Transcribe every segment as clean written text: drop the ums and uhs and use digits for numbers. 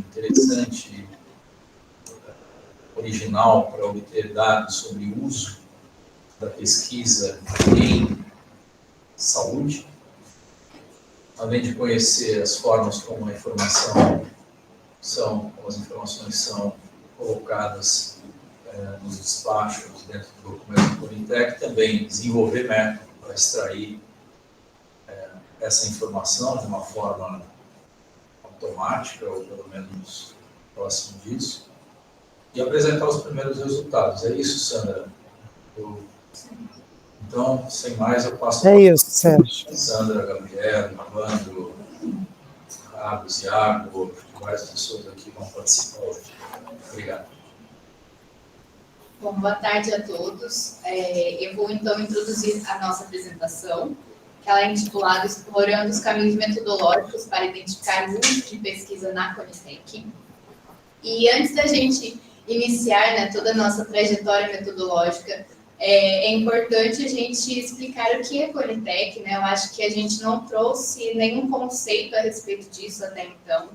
interessante, original, para obter dados sobre o uso da pesquisa em saúde, além de conhecer as formas como as informações são colocadas nos despachos dentro do documento do Conitec, também desenvolver método para extrair essa informação de uma forma automática, ou pelo menos próximo disso, e apresentar os primeiros resultados. É isso, Sandra? Então, sem mais, eu passo para isso, Sérgio. Sandra, Gabriel, Evandro, Carlos, Iago, várias pessoas aqui vão participar hoje. Obrigado. Bom, boa tarde a todos. Eu vou, então, introduzir a nossa apresentação, que ela é intitulada Explorando os Caminhos Metodológicos para Identificar o Uso de Pesquisa na Conitec. E antes da gente iniciar, né, toda a nossa trajetória metodológica, é importante a gente explicar o que é Conitec, né? Eu acho que a gente não trouxe nenhum conceito a respeito disso até então,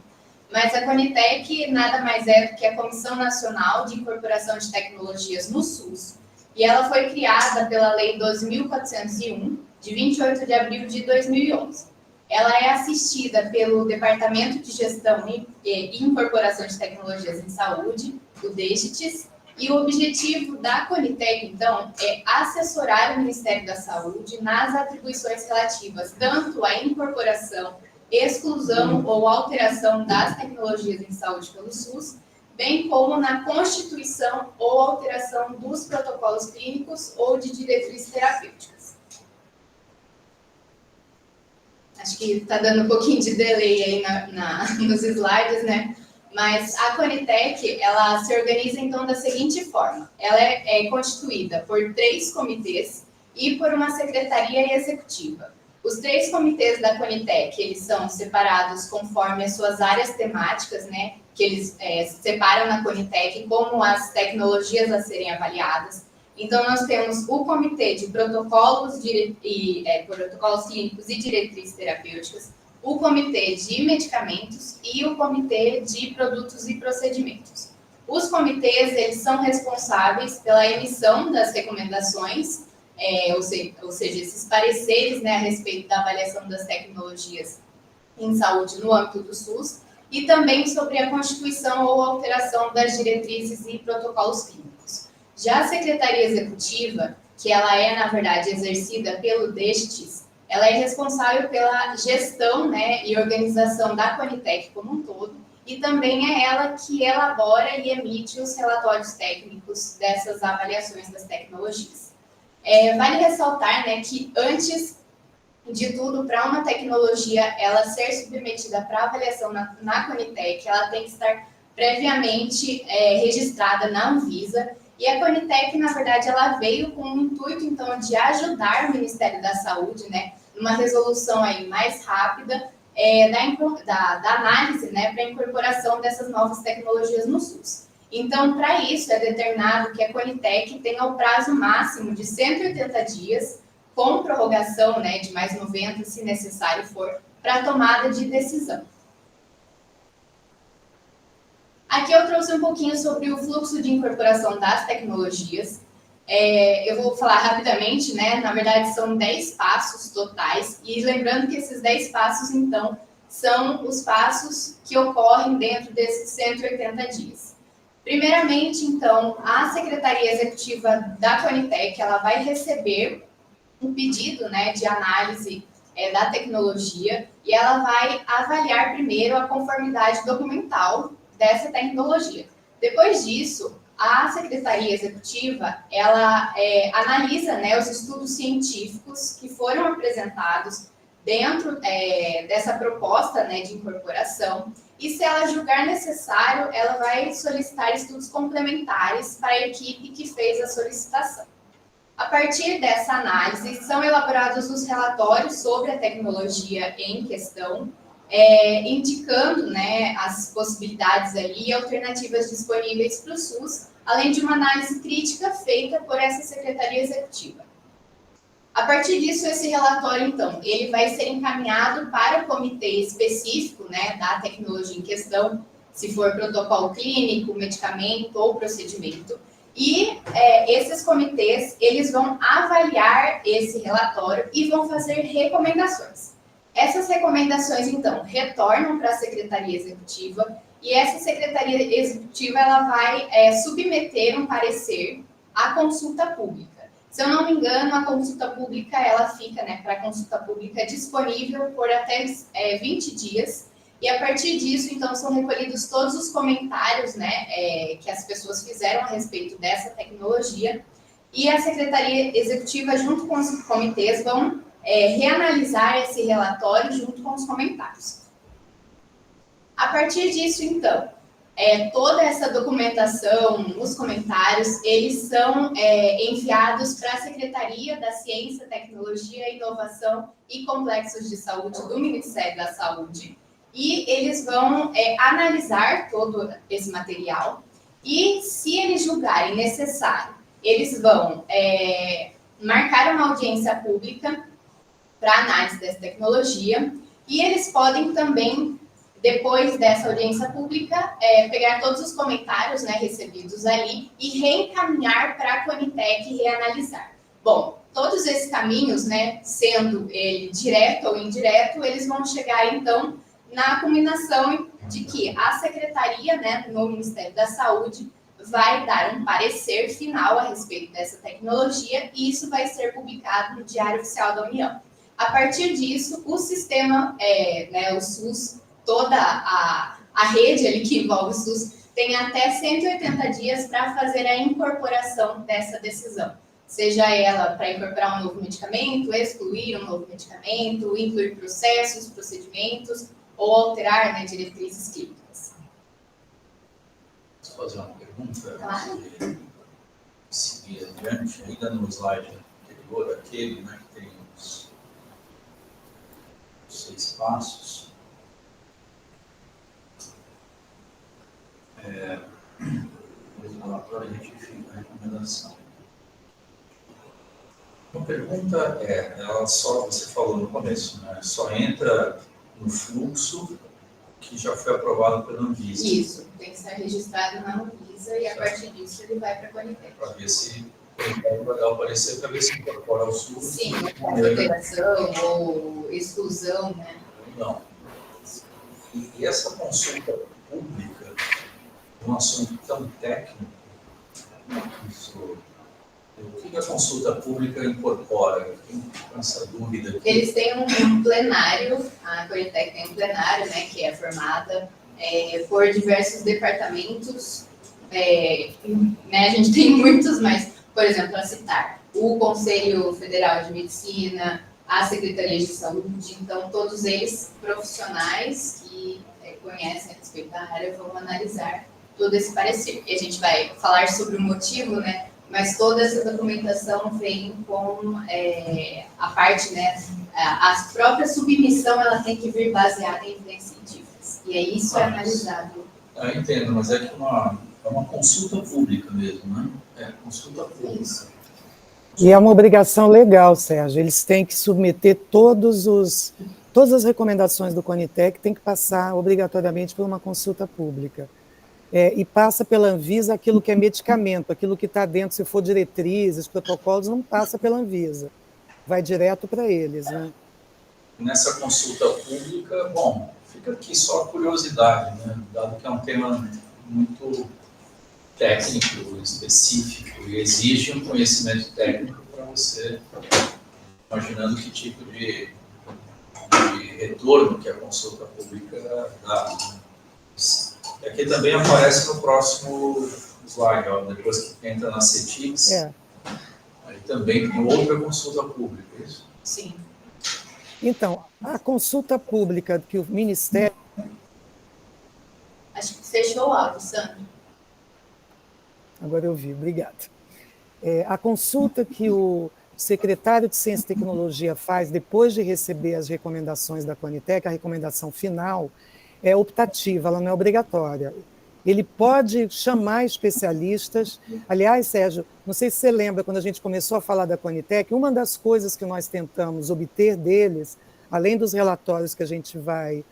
mas a Conitec nada mais é do que a Comissão Nacional de Incorporação de Tecnologias no SUS, e ela foi criada pela Lei 12.401, de 28 de abril de 2011. Ela é assistida pelo Departamento de Gestão e Incorporação de Tecnologias em Saúde, o DGTIS, e o objetivo da Conitec, então, é assessorar o Ministério da Saúde nas atribuições relativas tanto à incorporação, exclusão ou alteração das tecnologias em saúde pelo SUS, bem como na constituição ou alteração dos protocolos clínicos ou de diretrizes terapêuticas. Acho que está dando um pouquinho de delay aí nos slides, né? Mas a Conitec, ela se organiza, então, da seguinte forma. Ela é constituída por 3 comitês e por uma secretaria executiva. Os 3 comitês da Conitec, eles são separados conforme as suas áreas temáticas, né? Que eles separam na Conitec como as tecnologias a serem avaliadas. Então, nós temos o Comitê de Protocolos Clínicos e Diretrizes Terapêuticas, o Comitê de Medicamentos e o Comitê de Produtos e Procedimentos. Os comitês, eles são responsáveis pela emissão das recomendações, ou seja, esses pareceres, né, a respeito da avaliação das tecnologias em saúde no âmbito do SUS, e também sobre a constituição ou alteração das diretrizes e protocolos clínicos. Já a Secretaria Executiva, que ela é, na verdade, exercida pelo DGTIS, ela é responsável pela gestão, né, e organização da Conitec como um todo, e também é ela que elabora e emite os relatórios técnicos dessas avaliações das tecnologias. Vale ressaltar, né, que antes de tudo, para uma tecnologia ela ser submetida para avaliação na Conitec, ela tem que estar previamente registrada na Anvisa. E a Conitec, na verdade, ela veio com o intuito, então, de ajudar o Ministério da Saúde, né, numa resolução aí mais rápida da análise, né, para a incorporação dessas novas tecnologias no SUS. Então, para isso, é determinado que a Conitec tenha o prazo máximo de 180 dias, com prorrogação, né, de mais 90, se necessário for, para a tomada de decisão. Aqui eu trouxe um pouquinho sobre o fluxo de incorporação das tecnologias. Eu vou falar rapidamente, né? Na verdade, são 10 passos totais. E lembrando que esses 10 passos, então, são os passos que ocorrem dentro desses 180 dias. Primeiramente, então, a Secretaria Executiva da Conitec, ela vai receber um pedido, né, de análise da tecnologia e ela vai avaliar primeiro a conformidade documental dessa tecnologia. Depois disso, a Secretaria Executiva, ela analisa, né, os estudos científicos que foram apresentados dentro dessa proposta, né, de incorporação, e se ela julgar necessário, ela vai solicitar estudos complementares para a equipe que fez a solicitação. A partir dessa análise, são elaborados os relatórios sobre a tecnologia em questão, indicando, né, as possibilidades ali e alternativas disponíveis para o SUS, além de uma análise crítica feita por essa Secretaria Executiva. A partir disso, esse relatório, então, ele vai ser encaminhado para o comitê específico, né, da tecnologia em questão, se for protocolo clínico, medicamento ou procedimento. E esses comitês, eles vão avaliar esse relatório e vão fazer recomendações. Essas recomendações, então, retornam para a Secretaria Executiva e essa Secretaria Executiva ela vai submeter um parecer à consulta pública. Se eu não me engano, a consulta pública, ela fica, para a consulta pública disponível por até 20 dias. E a partir disso, então, são recolhidos todos os comentários, que as pessoas fizeram a respeito dessa tecnologia. E a Secretaria Executiva, junto com os comitês, vão reanalisar esse relatório junto com os comentários. A partir disso, então, toda essa documentação, os comentários, eles são enviados para a Secretaria da Ciência, Tecnologia, Inovação e Complexos de Saúde do Ministério da Saúde. E eles vão analisar todo esse material e, se eles julgarem necessário, eles vão marcar uma audiência pública para análise dessa tecnologia e eles podem também, depois dessa audiência pública, pegar todos os comentários recebidos ali e reencaminhar para a Conitec reanalisar. Bom, todos esses caminhos, sendo ele direto ou indireto, eles vão chegar, então, na culminação de que a Secretaria, no Ministério da Saúde, vai dar um parecer final a respeito dessa tecnologia e isso vai ser publicado no Diário Oficial da União. A partir disso, o sistema, o SUS, toda a rede ali que envolve o SUS, tem até 180 dias para fazer a incorporação dessa decisão. Seja ela para incorporar um novo medicamento, excluir um novo medicamento, incluir processos, procedimentos, ou alterar diretrizes clínicas. Posso fazer uma pergunta? Claro. Seguir adiante, ainda no slide anterior, aquele que tem os 6 passos. O relatório retifica a recomendação. Uma pergunta você falou no começo, só entra no fluxo que já foi aprovado pela Anvisa. Isso, tem que ser registrado na Anvisa e a partir disso ele vai para a Conitec. Para ver se vai dar o parecer, para ver se incorpora ao SUS. Sim, alteração ou exclusão, Não. E essa consulta pública, um assunto tão técnico, o que a consulta pública incorpora? Eu tenho essa dúvida aqui. Eles têm um plenário, a Conitec tem um plenário, que é formada por diversos departamentos. A gente tem muitos, mas, por exemplo, para citar, o Conselho Federal de Medicina, a Secretaria de Saúde, então todos eles profissionais que conhecem a respeito da área vão analisar todo esse parecer. E a gente vai falar sobre o motivo, mas toda essa documentação vem com a parte, a própria submissão, ela tem que vir baseada em evidências científicas. E aí isso é analisado. Eu entendo, mas é que é uma consulta pública mesmo, consulta pública. E é uma obrigação legal, Sérgio. Eles têm que submeter todas as recomendações do Conitec, tem que passar obrigatoriamente por uma consulta pública. E passa pela Anvisa aquilo que é medicamento, aquilo que está dentro, se for diretrizes, protocolos, não passa pela Anvisa, vai direto para eles. Nessa consulta pública, bom, fica aqui só a curiosidade, dado que é um tema muito técnico, específico, e exige um conhecimento técnico para você, imaginando que tipo de retorno que a consulta pública dá. Aqui também aparece no próximo slide, depois que entra na CETIX, aí também tem outra consulta pública, é isso? Sim. Então, a consulta pública que o Ministério... Acho que fechou o áudio, Sandra. Agora eu vi, obrigada. A consulta que o secretário de Ciência e Tecnologia faz depois de receber as recomendações da Conitec, a recomendação final, é optativa, ela não é obrigatória. Ele pode chamar especialistas. Aliás, Sérgio, não sei se você lembra, quando a gente começou a falar da Conitec, uma das coisas que nós tentamos obter deles, além dos relatórios que a gente vai,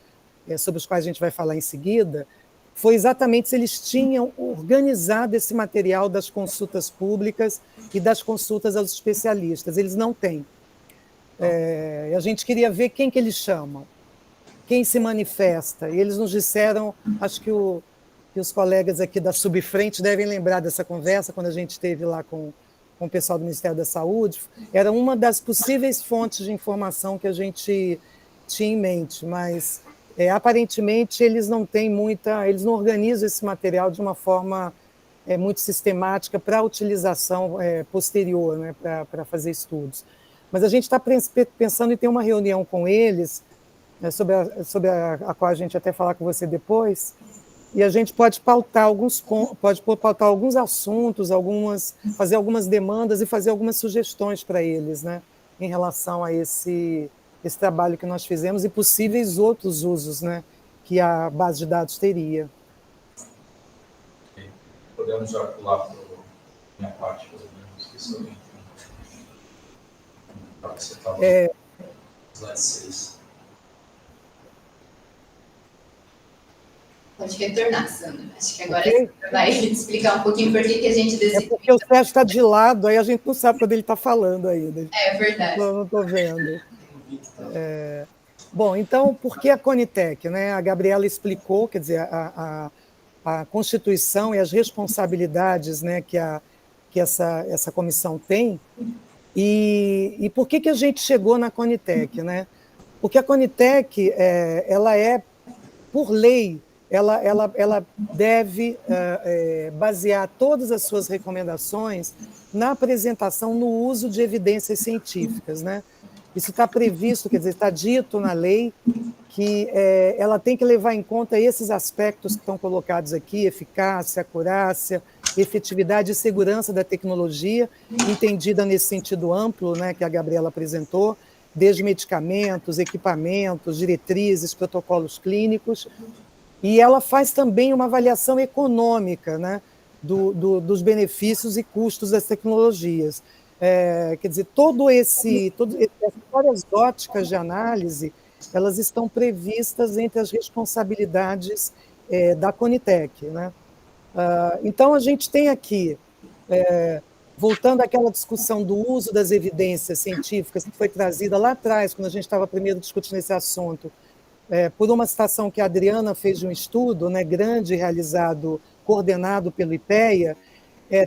sobre os quais a gente vai falar em seguida, foi exatamente se eles tinham organizado esse material das consultas públicas e das consultas aos especialistas. Eles não têm. A gente queria ver quem que eles chamam, quem se manifesta. E eles nos disseram, acho que os colegas aqui da Subfrente devem lembrar dessa conversa, quando a gente esteve lá com o pessoal do Ministério da Saúde, era uma das possíveis fontes de informação que a gente tinha em mente, mas aparentemente eles não têm eles não organizam esse material de uma forma muito sistemática para utilização posterior, né, para fazer estudos. Mas a gente está pensando em ter uma reunião com eles, sobre a qual a gente até falar com você depois, e a gente pode pautar alguns assuntos, fazer algumas demandas e fazer algumas sugestões para eles, né, em relação a esse trabalho que nós fizemos e possíveis outros usos, né, que a base de dados teria. Podemos já pular para a minha parte, pelo menos, que isso você estava slide 6. Pode retornar, Sandra. Acho que agora você vai explicar um pouquinho por que a gente decidiu. Porque o Sérgio está de lado, aí a gente não sabe quando ele está falando ainda. É verdade. Eu não estou vendo. Bom, então, por que a Conitec, né? A Gabriela explicou, quer dizer, a Constituição e as responsabilidades, né, que essa comissão tem, e por que a gente chegou na Conitec, né? Porque a Conitec, ela por lei, ela deve basear todas as suas recomendações na apresentação, no uso de evidências científicas, né? Isso está previsto, quer dizer, está dito na lei que ela tem que levar em conta esses aspectos que estão colocados aqui: eficácia, acurácia, efetividade e segurança da tecnologia, entendida nesse sentido amplo, né, que a Gabriela apresentou, desde medicamentos, equipamentos, diretrizes, protocolos clínicos. E ela faz também uma avaliação econômica, né, dos benefícios e custos das tecnologias. Quer dizer, essas várias óticas de análise, elas estão previstas entre as responsabilidades da Conitec, né? Então, a gente tem aqui, voltando àquela discussão do uso das evidências científicas que foi trazida lá atrás, quando a gente estava primeiro discutindo esse assunto, por uma citação que a Adriana fez de um estudo, né, grande, realizado, coordenado pelo IPEA,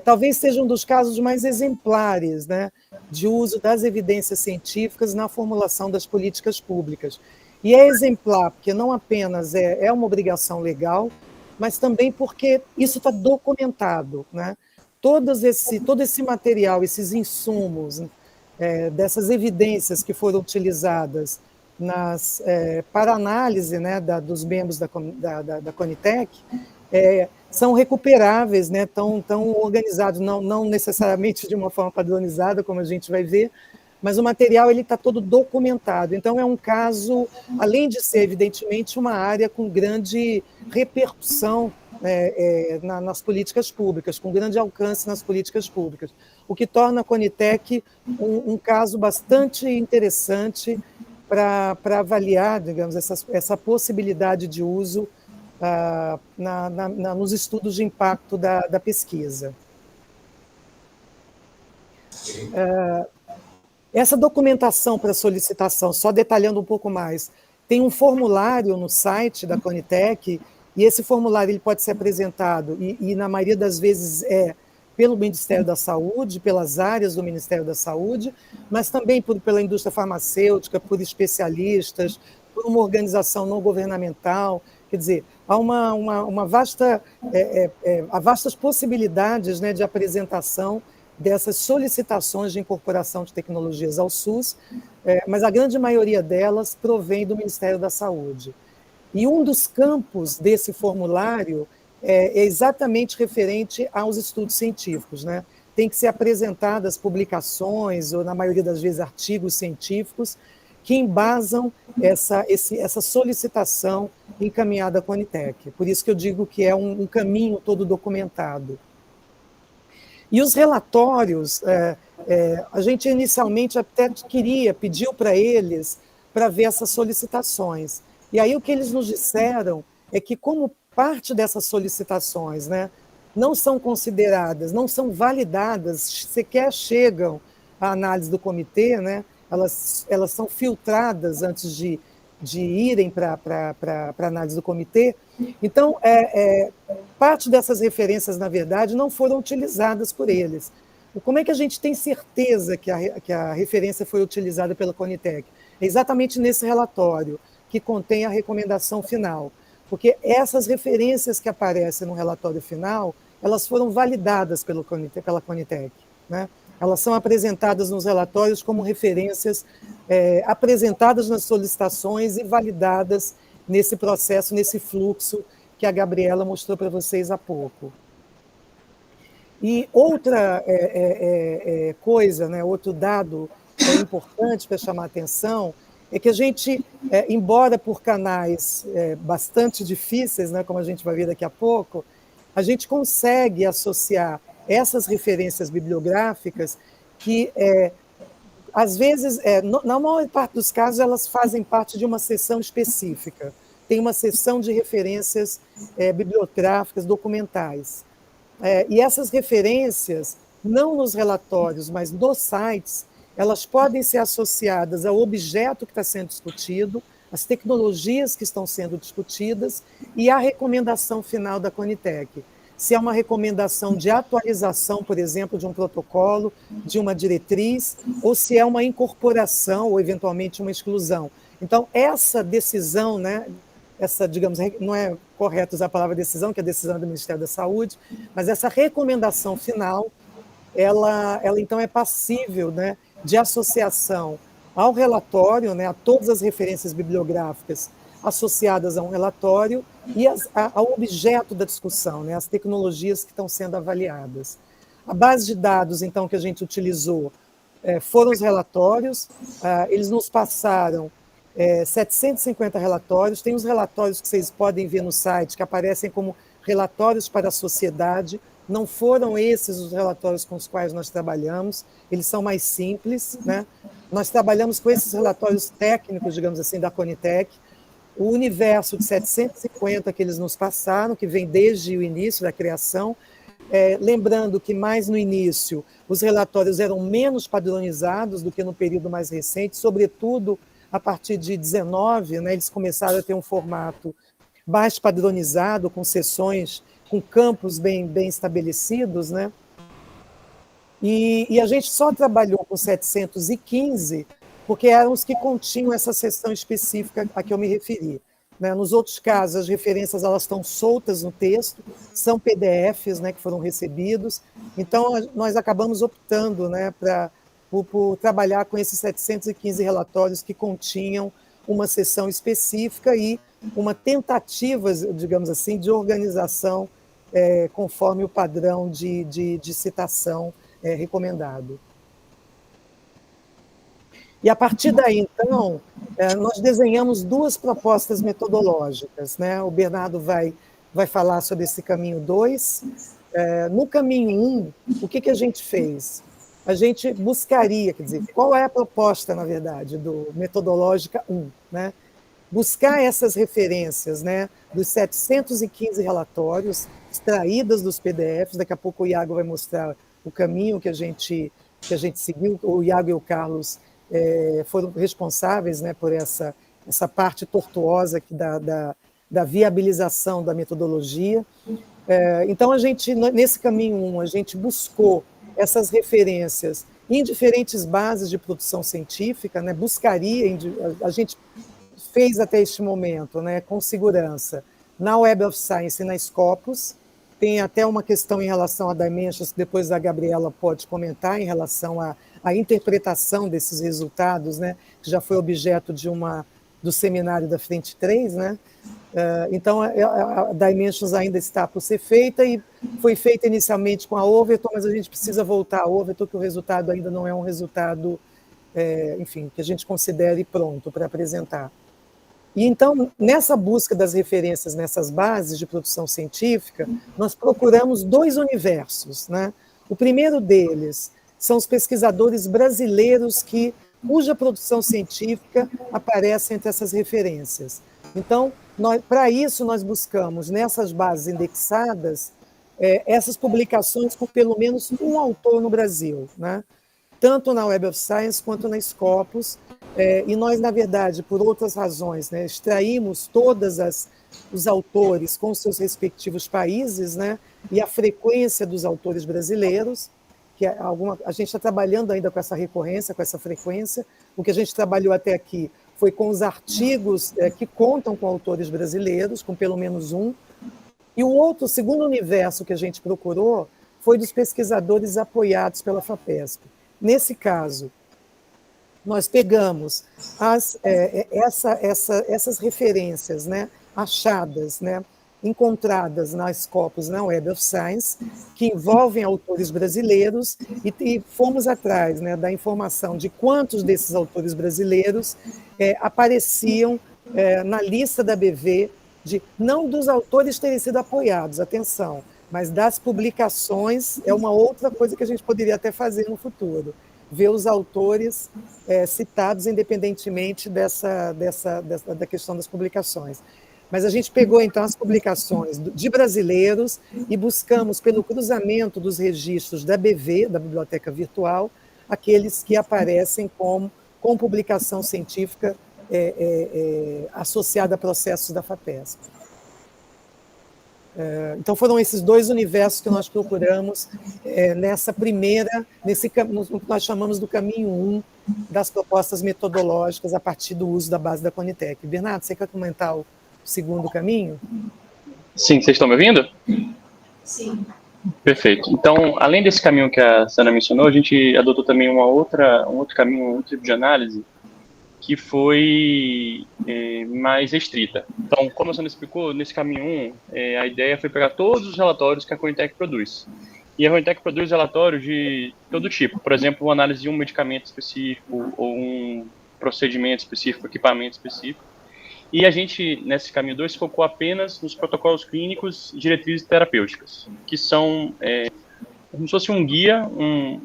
talvez seja um dos casos mais exemplares, né, de uso das evidências científicas na formulação das políticas públicas. E é exemplar porque não apenas é uma obrigação legal, mas também porque isso está documentado, né? Todo esse material, esses insumos, dessas evidências que foram utilizadas para análise, né, dos membros da Conitec, são recuperáveis, né, tão organizados, não necessariamente de uma forma padronizada, como a gente vai ver, mas o material está todo documentado. Então, é um caso, além de ser, evidentemente, uma área com grande repercussão nas políticas públicas, com grande alcance nas políticas públicas, o que torna a Conitec um caso bastante interessante para avaliar, digamos, essa possibilidade de uso nos estudos de impacto da pesquisa. Essa documentação para solicitação, só detalhando um pouco mais, tem um formulário no site da Conitec, e esse formulário ele pode ser apresentado, e na maioria das vezes pelo Ministério da Saúde, pelas áreas do Ministério da Saúde, mas também pela indústria farmacêutica, por especialistas, por uma organização não governamental. Quer dizer, há vastas possibilidades, né, de apresentação dessas solicitações de incorporação de tecnologias ao SUS, mas a grande maioria delas provém do Ministério da Saúde. E um dos campos desse formulário é exatamente referente aos estudos científicos, né? Tem que ser apresentadas publicações, ou na maioria das vezes artigos científicos, que embasam essa solicitação encaminhada à Conitec. Por isso que eu digo que é um caminho todo documentado. E os relatórios, a gente inicialmente até pediu para eles para ver essas solicitações. E aí o que eles nos disseram é que, como parte dessas solicitações, né, não são consideradas, não são validadas, sequer chegam à análise do comitê, né, elas são filtradas antes de irem para a análise do comitê. Então, parte dessas referências, na verdade, não foram utilizadas por eles. Como é que a gente tem certeza que a referência foi utilizada pela Conitec? É exatamente nesse relatório, que contém a recomendação final. Porque essas referências que aparecem no relatório final, elas foram validadas pela Conitec, né? Elas são apresentadas nos relatórios como referências apresentadas nas solicitações e validadas nesse processo, nesse fluxo que a Gabriela mostrou para vocês há pouco. E outra coisa, né, outro dado importante para chamar a atenção, é que a gente, embora por canais bastante difíceis, né, como a gente vai ver daqui a pouco, a gente consegue associar essas referências bibliográficas que, às vezes, na maior parte dos casos, elas fazem parte de uma seção específica. Tem uma seção de referências bibliográficas documentais. E essas referências, não nos relatórios, mas nos sites, elas podem ser associadas ao objeto que está sendo discutido, às tecnologias que estão sendo discutidas e à recomendação final da Conitec. Se é uma recomendação de atualização, por exemplo, de um protocolo, de uma diretriz, ou se é uma incorporação ou, eventualmente, uma exclusão. Então, essa decisão, né, digamos, não é correto usar a palavra decisão, que é a decisão do Ministério da Saúde, mas essa recomendação final, ela então é passível, né, de associação ao relatório, né, a todas as referências bibliográficas associadas a um relatório e ao objeto da discussão, né, as tecnologias que estão sendo avaliadas. A base de dados, então, que a gente utilizou foram os relatórios, eles nos passaram 750 relatórios, tem os relatórios que vocês podem ver no site, que aparecem como relatórios para a sociedade, não foram esses os relatórios com os quais nós trabalhamos, eles são mais simples, né? Nós trabalhamos com esses relatórios técnicos, digamos assim, da Conitec, o universo de 750 que eles nos passaram, que vem desde o início da criação, lembrando que mais no início os relatórios eram menos padronizados do que no período mais recente, sobretudo a partir de 19, né, eles começaram a ter um formato mais padronizado, com sessões, com campos bem estabelecidos, né? E a gente só trabalhou com 715 porque eram os que continham essa seção específica a que eu me referi, né? Nos outros casos, as referências elas estão soltas no texto, são PDFs, né, que foram recebidos, então nós acabamos optando, né, por trabalhar com esses 715 relatórios que continham uma seção específica e uma tentativa, digamos assim, de organização conforme o padrão de citação recomendado. E, a partir daí, então, nós desenhamos duas propostas metodológicas, né? O Bernardo vai falar sobre esse caminho 2. No caminho 1, o que a gente fez? A gente buscaria, quer dizer, qual é a proposta, na verdade, do metodológica 1, né? Buscar essas referências, né, dos 715 relatórios extraídas dos PDFs, daqui a pouco o Iago vai mostrar o caminho que a gente seguiu, o Iago e o Carlos foram responsáveis, né, por essa parte tortuosa aqui da viabilização da metodologia. Então, a gente, nesse caminho 1, a gente buscou essas referências em diferentes bases de produção científica, né, a gente fez até este momento, né, com segurança, na Web of Science e na Scopus. Tem até uma questão em relação a Dimensions, que depois a Gabriela pode comentar, em relação à interpretação desses resultados, né, que já foi objeto do seminário da Frente 3, né? Então, a Dimensions ainda está por ser feita e foi feita inicialmente com a Overton, mas a gente precisa voltar à Overton, que o resultado ainda não é um resultado, enfim, que a gente considere pronto para apresentar. E, então, nessa busca das referências nessas bases de produção científica, nós procuramos 2 universos, né? O primeiro deles são os pesquisadores brasileiros cuja produção científica aparece entre essas referências. Então, Para isso, nós buscamos, nessas bases indexadas, essas publicações com pelo menos um autor no Brasil, né? Tanto na Web of Science quanto na Scopus. E nós, na verdade, por outras razões, né, extraímos todos os autores com seus respectivos países, né, e a frequência dos autores brasileiros, que a gente está trabalhando ainda com essa recorrência, com essa frequência. O que a gente trabalhou até aqui foi com os artigos que contam com autores brasileiros, com pelo menos um. E o segundo universo que a gente procurou foi dos pesquisadores apoiados pela FAPESP. Nesse caso, nós pegamos essas referências, né, achadas, né, encontradas na Scopus, na Web of Science, que envolvem autores brasileiros, e fomos atrás, né, da informação de quantos desses autores brasileiros apareciam na lista da BV, não dos autores terem sido apoiados, atenção, mas das publicações. É uma outra coisa que a gente poderia até fazer no futuro, ver os autores citados independentemente da questão das publicações. Mas a gente pegou, então, as publicações de brasileiros e buscamos, pelo cruzamento dos registros da BV, da Biblioteca Virtual, aqueles que aparecem com publicação científica associada a processos da FAPESP. Então, foram esses dois universos que nós procuramos nessa primeira, no que nós chamamos do caminho 1 das propostas metodológicas a partir do uso da base da Conitec. Bernardo, você quer comentar o segundo caminho? Sim, vocês estão me ouvindo? Sim. Perfeito. Então, além desse caminho que a Sana mencionou, a gente adotou também um outro caminho, um outro tipo de análise, que foi mais restrita. Então, como a Sana explicou, nesse caminho 1, a ideia foi pegar todos os relatórios que a Conitec produz. E a Conitec produz relatórios de todo tipo. Por exemplo, uma análise de um medicamento específico, ou um procedimento específico, equipamento específico. E a gente, nesse caminho 2, focou apenas nos protocolos clínicos e diretrizes terapêuticas, que são como se fosse um guia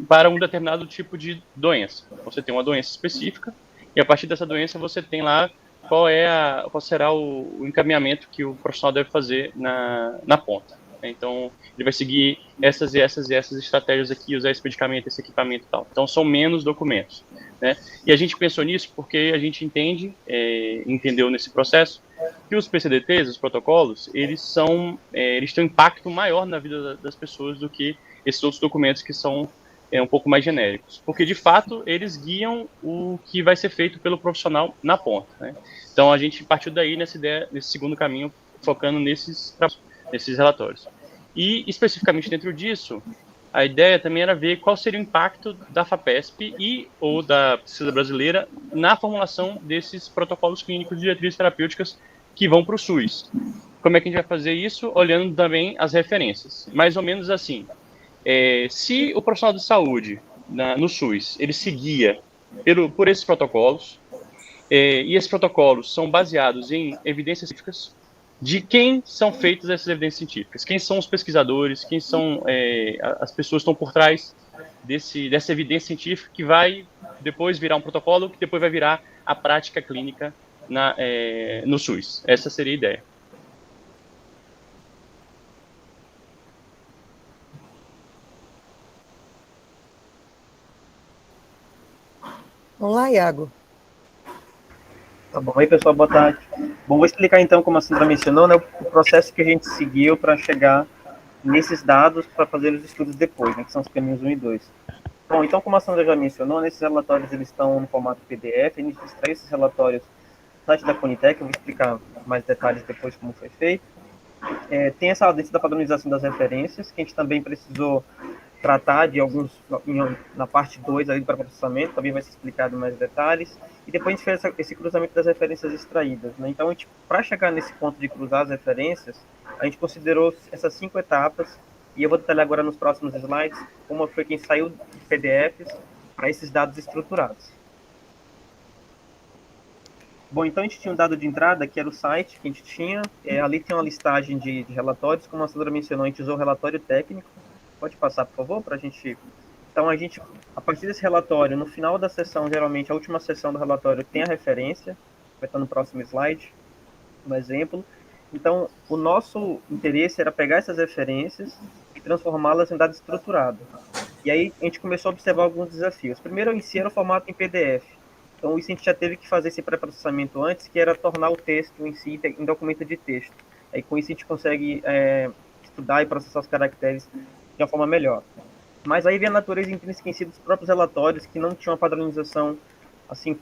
para um determinado tipo de doença. Você tem uma doença específica, e a partir dessa doença você tem lá qual será o encaminhamento que o profissional deve fazer na ponta. Então, ele vai seguir essas e essas estratégias aqui, usar esse medicamento, esse equipamento e tal. Então, são menos documentos, né? E a gente pensou nisso porque a gente entendeu nesse processo que os PCDTs, os protocolos, eles têm um impacto maior na vida das pessoas do que esses outros documentos que são um pouco mais genéricos. Porque, de fato, eles guiam o que vai ser feito pelo profissional na ponta, né? Então, a gente partiu daí nessa ideia, nesse segundo caminho, focando nesses relatórios. E, especificamente dentro disso, a ideia também era ver qual seria o impacto da FAPESP ou da pesquisa brasileira na formulação desses protocolos clínicos de diretrizes terapêuticas que vão para o SUS. Como é que a gente vai fazer isso? Olhando também as referências. Mais ou menos assim, se o profissional de saúde no SUS, ele seguia por esses protocolos, e esses protocolos são baseados em evidências científicas, de quem são feitas essas evidências científicas, quem são os pesquisadores, quem são as pessoas que estão por trás dessa evidência científica que vai depois virar um protocolo, que depois vai virar a prática clínica no SUS. Essa seria a ideia. Vamos lá, Iago. Tá bom, aí pessoal, boa tarde. Bom, vou explicar então, como a Sandra mencionou, né, o processo que a gente seguiu para chegar nesses dados para fazer os estudos depois, né, que são os caminhos 1 e 2. Bom, então, como a Sandra já mencionou, nesses relatórios eles estão no formato PDF, a gente extrai esses relatórios no site da Conitec, eu vou explicar mais detalhes depois como foi feito. Tem essa ausência da padronização das referências, que a gente também precisou tratar de alguns, na parte 2 ali para processamento, também vai ser explicado mais detalhes, e depois a gente fez esse cruzamento das referências extraídas, né? Então, para chegar nesse ponto de cruzar as referências, a gente considerou essas 5 etapas, e eu vou detalhar agora nos próximos slides como foi quem saiu de PDFs para esses dados estruturados. Bom, então a gente tinha um dado de entrada, que era o site que a gente tinha, ali tem uma listagem de relatórios, como a Sandra mencionou, a gente usou o relatório técnico. Pode passar, por favor, para a gente... Então, a partir desse relatório, no final da sessão, geralmente, a última sessão do relatório tem a referência, vai estar no próximo slide. um exemplo. Então, o nosso interesse era pegar essas referências e transformá-las em dado estruturado. E aí a gente começou a observar alguns desafios. Primeiro, em si, era o formato em PDF. Então, isso a gente já teve que fazer esse pré-processamento antes, que era tornar o texto em si em documento de texto. Aí, com isso, a gente consegue estudar e processar os caracteres de uma forma melhor. Mas aí vem a natureza intrínseca em si dos próprios relatórios, que não tinham uma padronização assim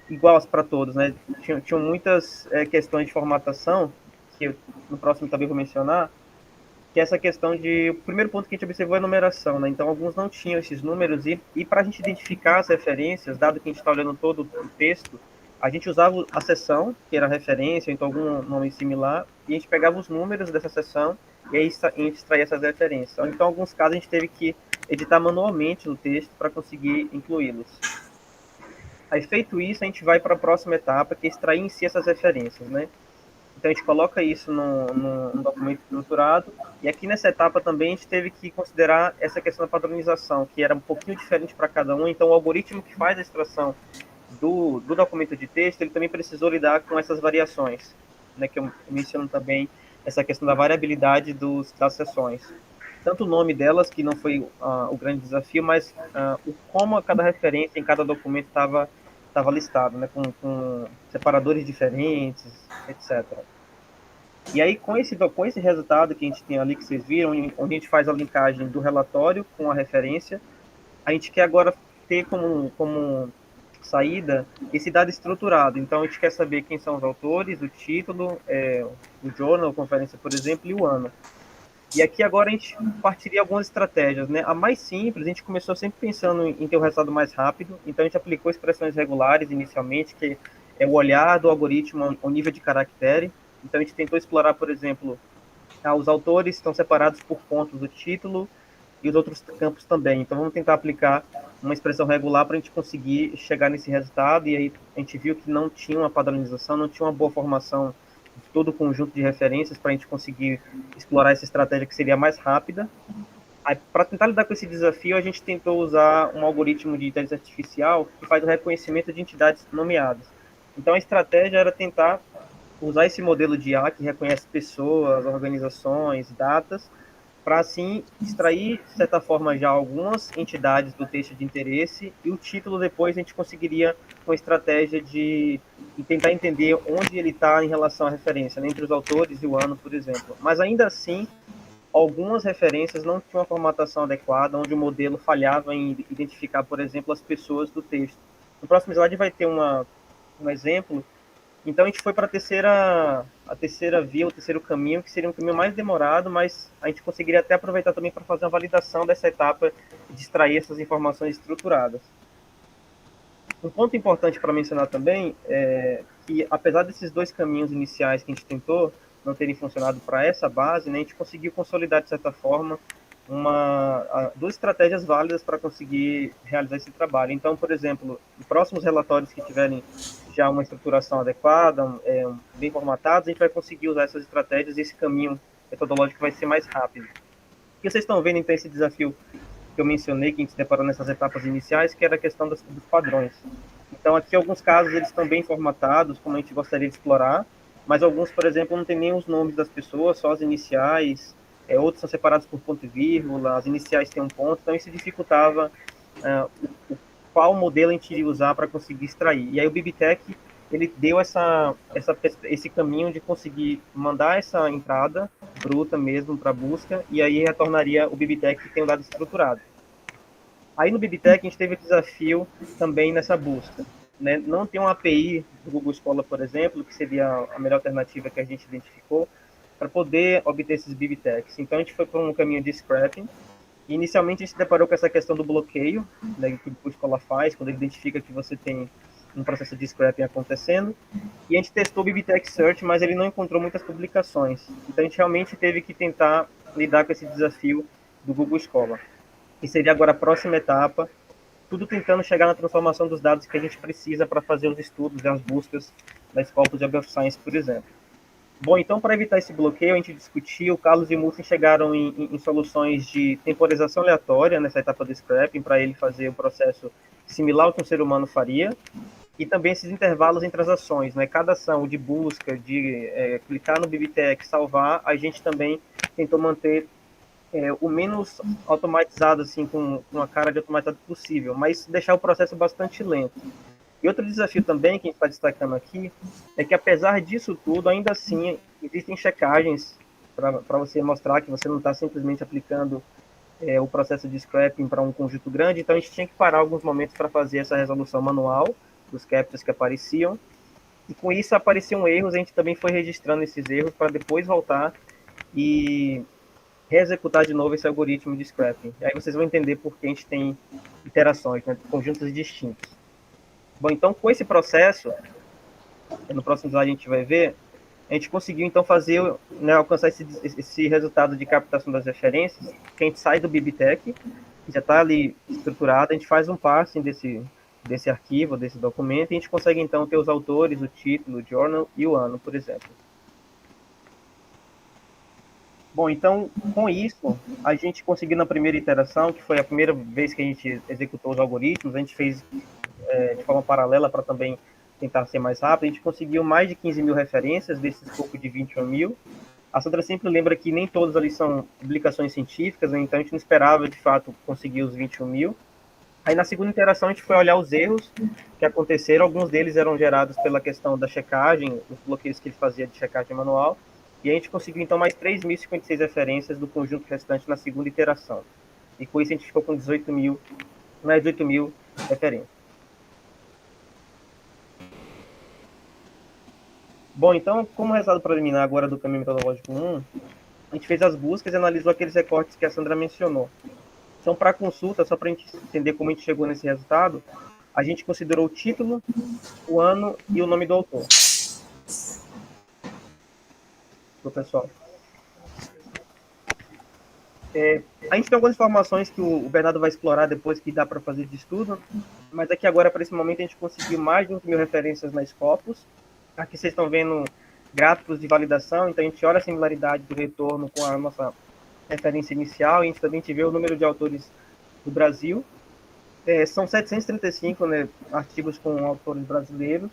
igual para todos, né? Tinham muitas questões de formatação, que eu, no próximo também vou mencionar, que é essa questão de... O primeiro ponto que a gente observou é a numeração, né? Então, alguns não tinham esses números, e para a gente identificar as referências, dado que a gente está olhando todo o texto, a gente usava a seção, que era a referência, então algum nome similar, e a gente pegava os números dessa seção, e aí a gente extraía essas referências. Então, em alguns casos, a gente teve que editar manualmente no texto para conseguir incluí-los. Aí, feito isso, a gente vai para a próxima etapa, que é extrair em si essas referências, né? Então, a gente coloca isso num documento estruturado, e aqui nessa etapa também a gente teve que considerar essa questão da padronização, que era um pouquinho diferente para cada um. Então, o algoritmo que faz a extração do documento de texto, ele também precisou lidar com essas variações, né, que eu menciono também essa questão da variabilidade das seções. Tanto o nome delas, que não foi o grande desafio, mas como cada referência em cada documento estava listado, né, com separadores diferentes, etc. E aí, com esse resultado que a gente tem ali, que vocês viram, onde a gente faz a linkagem do relatório com a referência, a gente quer agora ter como saída esse dado estruturado. Então, a gente quer saber quem são os autores, o título, o journal, a conferência, por exemplo, e o ano. E aqui agora a gente partiria algumas estratégias, né? A mais simples, a gente começou sempre pensando em ter o resultado mais rápido, então a gente aplicou expressões regulares inicialmente, que é o olhar do algoritmo ao nível de caractere. Então a gente tentou explorar, por exemplo, os autores estão separados por pontos do título e os outros campos também. Então vamos tentar aplicar uma expressão regular para a gente conseguir chegar nesse resultado, e aí a gente viu que não tinha uma padronização, não tinha uma boa formação de todo o conjunto de referências para a gente conseguir explorar essa estratégia que seria mais rápida. Para tentar lidar com esse desafio, a gente tentou usar um algoritmo de inteligência artificial que faz o reconhecimento de entidades nomeadas. Então a estratégia era tentar usar esse modelo de IA que reconhece pessoas, organizações, datas, para assim extrair, de certa forma, já algumas entidades do texto de interesse, e o título depois a gente conseguiria uma estratégia de tentar entender onde ele está em relação à referência, né, entre os autores e o ano, por exemplo. Mas ainda assim, algumas referências não tinham uma formatação adequada, onde o modelo falhava em identificar, por exemplo, as pessoas do texto. No próximo slide vai ter um exemplo. Então a gente foi para a terceira via, o terceiro caminho, que seria um caminho mais demorado, mas a gente conseguiria até aproveitar também para fazer uma validação dessa etapa de extrair essas informações estruturadas. Um ponto importante para mencionar também é que, apesar desses dois caminhos iniciais que a gente tentou não terem funcionado para essa base, né, a gente conseguiu consolidar, de certa forma, duas estratégias válidas para conseguir realizar esse trabalho. Então, por exemplo, os próximos relatórios que tiverem já uma estruturação adequada, bem formatados, a gente vai conseguir usar essas estratégias, e esse caminho metodológico vai ser mais rápido. O que vocês estão vendo, então, esse desafio que eu mencionei, que a gente se deparou nessas etapas iniciais, que era a questão dos padrões. Então, aqui, alguns casos, eles estão bem formatados, como a gente gostaria de explorar, mas alguns, por exemplo, não tem nem os nomes das pessoas, só as iniciais, outros são separados por ponto e vírgula, as iniciais têm um ponto, então isso dificultava qual modelo a gente iria usar para conseguir extrair. E aí o BibTeX, ele deu esse caminho de conseguir mandar essa entrada bruta mesmo para busca, e aí retornaria o BibTeX que tem um dado estruturado. Aí no BibTeX a gente teve o desafio também nessa busca, né? Não tem uma API do Google Scholar, por exemplo, que seria a melhor alternativa que a gente identificou para poder obter esses BibTeX. Então a gente foi para um caminho de scrapping. E inicialmente a gente se deparou com essa questão do bloqueio, né, que o Scholar faz, quando ele identifica que você tem um processo de scrapping acontecendo. E a gente testou o BibTeX Search, mas ele não encontrou muitas publicações. Então a gente realmente teve que tentar lidar com esse desafio do Google Scholar. Que seria agora a próxima etapa, tudo tentando chegar na transformação dos dados que a gente precisa para fazer os estudos e as buscas da Scopus Web of Science, por exemplo. Bom, então, para evitar esse bloqueio, a gente discutiu, o Carlos e o Mussen chegaram em soluções de temporização aleatória nessa etapa do scrapping, para ele fazer um processo similar ao que um ser humano faria. e também esses intervalos entre as ações, né? Cada ação de busca, de clicar no BibTeX, salvar, a gente também tentou manter o menos automatizado, assim, com uma cara de automatizado possível, mas deixar o processo bastante lento. E outro desafio também que a gente está destacando aqui é que, apesar disso tudo, ainda assim existem checagens para você mostrar que você não está simplesmente aplicando o processo de scrapping para um conjunto grande, então a gente tinha que parar alguns momentos para fazer essa resolução manual dos captchas que apareciam, e com isso apareciam erros, a gente também foi registrando esses erros para depois voltar e reexecutar de novo esse algoritmo de scrapping. E aí vocês vão entender por que a gente tem iterações, né, conjuntos distintos. Bom, então com esse processo, no próximo slide a gente vai ver, a gente conseguiu então fazer, né, alcançar esse resultado de captação das referências, que a gente sai do BibTeX, já está ali estruturado, a gente faz um parsing desse arquivo, desse documento, e a gente consegue então ter os autores, o título, o journal e o ano, por exemplo. Bom, então, com isso, a gente conseguiu na primeira iteração, que foi a primeira vez que a gente executou os algoritmos, a gente fez de forma paralela para também tentar ser mais rápido, a gente conseguiu mais de 15 mil referências desse escopo de 21 mil. A Sandra sempre lembra que nem todas ali são publicações científicas, né? Então a gente não esperava, de fato, conseguir os 21 mil. Aí na segunda interação a gente foi olhar os erros que aconteceram, alguns deles eram gerados pela questão da checagem, os bloqueios que ele fazia de checagem manual, e a gente conseguiu então mais 3.056 referências do conjunto restante na segunda iteração. E com isso a gente ficou com 18 mil referências. Bom, então, como resultado preliminar agora do caminho metodológico 1, a gente fez as buscas e analisou aqueles recortes que a Sandra mencionou. Então, para consulta, só para a gente entender como a gente chegou nesse resultado, a gente considerou o título, o ano e o nome do autor. Pessoal. A gente tem algumas informações que o Bernardo vai explorar depois, que dá para fazer de estudo, mas aqui agora, para esse momento, a gente conseguiu mais de 1 mil referências na Scopus. Aqui vocês estão vendo gráficos de validação, então a gente olha a similaridade do retorno com a nossa referência inicial, e a gente também vê o número de autores do Brasil. São 735, né, artigos com autores brasileiros,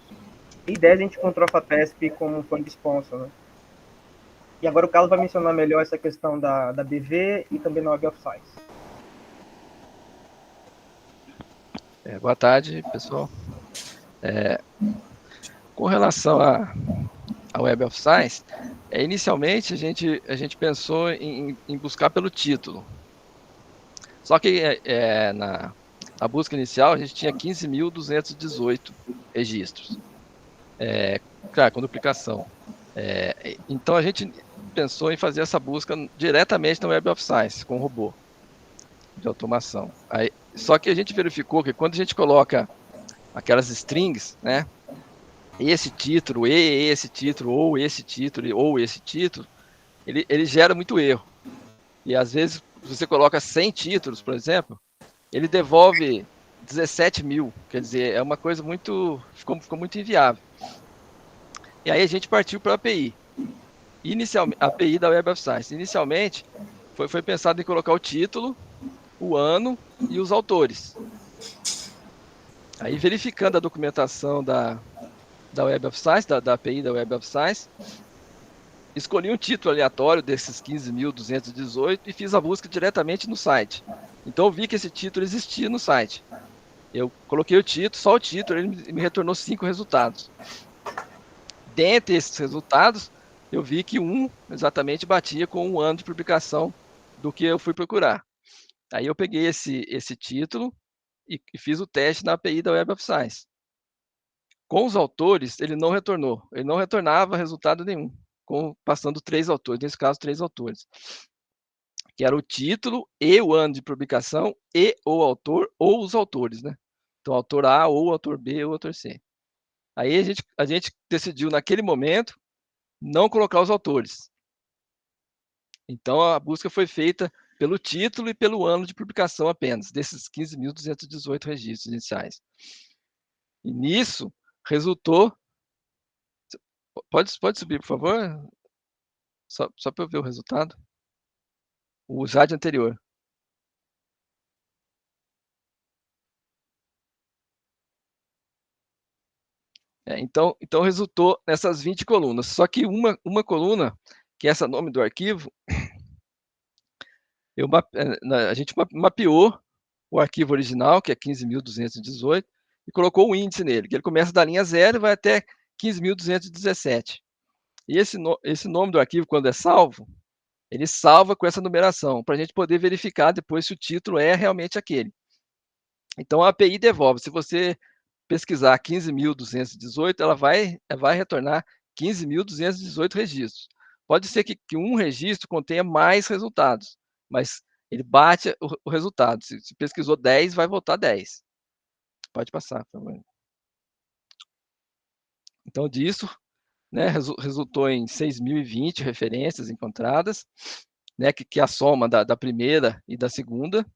e 10 a gente encontrou a FAPESP como fund sponsor, né? E agora o Carlos vai mencionar melhor essa questão da BV e também na Web of Science. Boa tarde, pessoal. Com relação à Web of Science, inicialmente a gente pensou em buscar pelo título. Só que na busca inicial a gente tinha 15.218 registros, claro, com duplicação. Então a gente pensou em fazer essa busca diretamente na Web of Science, com robô de automação. Só que a gente verificou que quando a gente coloca aquelas strings, né, esse título, esse título, ou esse título, ou esse título, ele gera muito erro. E às vezes, se você coloca 100 títulos, por exemplo, ele devolve 17 mil. Quer dizer, é uma coisa ficou muito inviável. E aí a gente partiu para a API. Inicialmente, a API da Web of Science. Inicialmente, foi pensado em colocar o título, o ano e os autores. Aí, verificando a documentação da Web of Science, da API da Web of Science, escolhi um título aleatório desses 15.218 e fiz a busca diretamente no site. Então, eu vi que esse título existia no site. Eu coloquei o título, só o título, ele me retornou 5 resultados. Dentre esses resultados, eu vi que um exatamente batia com um ano de publicação do que eu fui procurar. Aí eu peguei esse título e fiz o teste na API da Web of Science. Com os autores, ele não retornou. Ele não retornava resultado nenhum, passando 3 autores, nesse caso 3 autores. Que era o título e o ano de publicação e o autor ou os autores, né? Então, autor A ou autor B ou autor C. Aí a gente decidiu, naquele momento, não colocar os autores. Então, a busca foi feita pelo título e pelo ano de publicação apenas, desses 15.218 registros iniciais. E nisso, resultou... Pode subir, por favor? Só para eu ver o resultado. O slide anterior. Então resultou nessas 20 colunas. Só que uma coluna, que é esse nome do arquivo, a gente mapeou o arquivo original, que é 15.218, e colocou o índice nele, que ele começa da linha 0 e vai até 15.217. E esse nome do arquivo, quando é salvo, ele salva com essa numeração, para a gente poder verificar depois se o título é realmente aquele. Então a API devolve. Se você pesquisar 15.218, ela vai retornar 15.218 registros. Pode ser que um registro contenha mais resultados, mas ele bate o resultado. Se pesquisou 10, vai voltar 10. Pode passar, por favor. Então, disso, né, resultou em 6.020 referências encontradas, né, que é a soma da primeira e da segunda.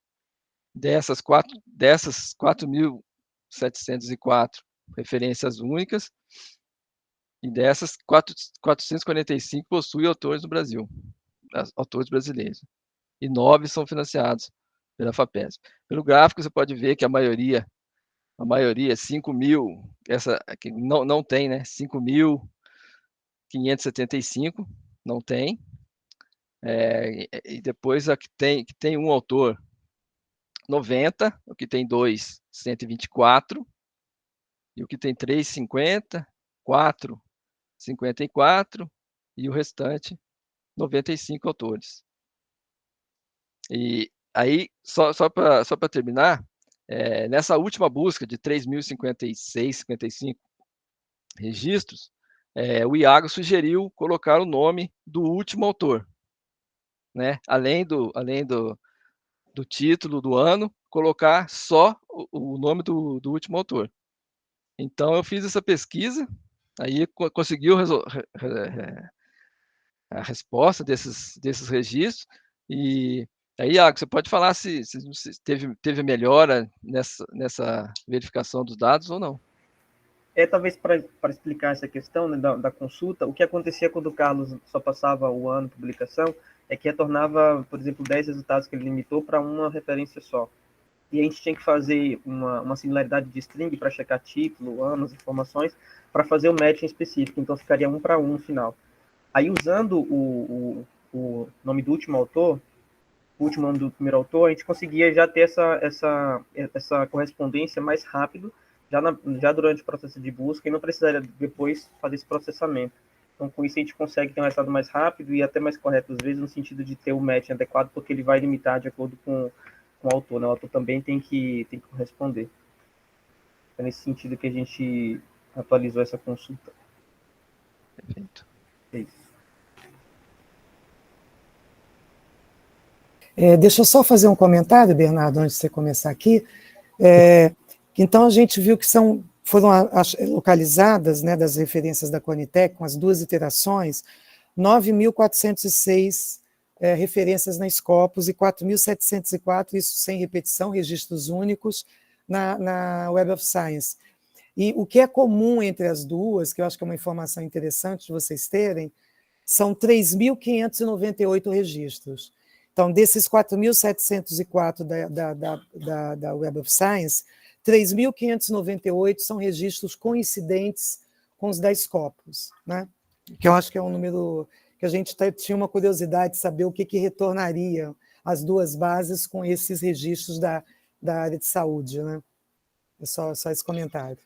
Dessas 4.704 referências únicas, e dessas 445 possuem autores no Brasil, autores brasileiros, e 9 são financiados pela FAPESP. Pelo gráfico você pode ver que a maioria 5.000, essa aqui não tem, né? 5.575 não tem, e depois a que tem um autor, 90, o que tem 2, 124, e o que tem 3, 50, 4, 54, e o restante, 95 autores. E aí, só para terminar, nessa última busca de 3.056, 55 registros, o Iago sugeriu colocar o nome do último autor, né? Além do título do ano, colocar só o nome do último autor. Então, eu fiz essa pesquisa, aí consegui a resposta desses registros, e aí, Iago, você pode falar se teve melhora nessa verificação dos dados ou não. Talvez para explicar essa questão, né, da consulta, o que acontecia quando o Carlos só passava o ano de publicação é que retornava, por exemplo, 10 resultados que ele limitou para uma referência só. E a gente tinha que fazer uma similaridade de string para checar título, anos, informações, para fazer o matching específico. Então, ficaria 1 para 1 no final. Aí, usando o nome do último autor, o último nome do primeiro autor, a gente conseguia já ter essa correspondência mais rápido, já durante o processo de busca, e não precisaria depois fazer esse processamento. Então, com isso, a gente consegue ter um resultado mais rápido e até mais correto, às vezes, no sentido de ter o match adequado, porque ele vai limitar de acordo com o autor, né? O autor também tem que corresponder. É nesse sentido que a gente atualizou essa consulta. Perfeito. É isso. Deixa eu só fazer um comentário, Bernardo, antes de você começar aqui. Então, a gente viu que foram localizadas, né, das referências da Conitec, com as 2 iterações, 9.406 referências na Scopus e 4.704, isso sem repetição, registros únicos, na Web of Science. E o que é comum entre as duas, que eu acho que é uma informação interessante de vocês terem, são 3.598 registros. Então, desses 4.704 da Web of Science, 3.598 são registros coincidentes com os da Scopus, né? Que eu acho que é um número que a gente tinha uma curiosidade de saber o que retornaria as 2 bases com esses registros da área de saúde, né? É só esse comentário.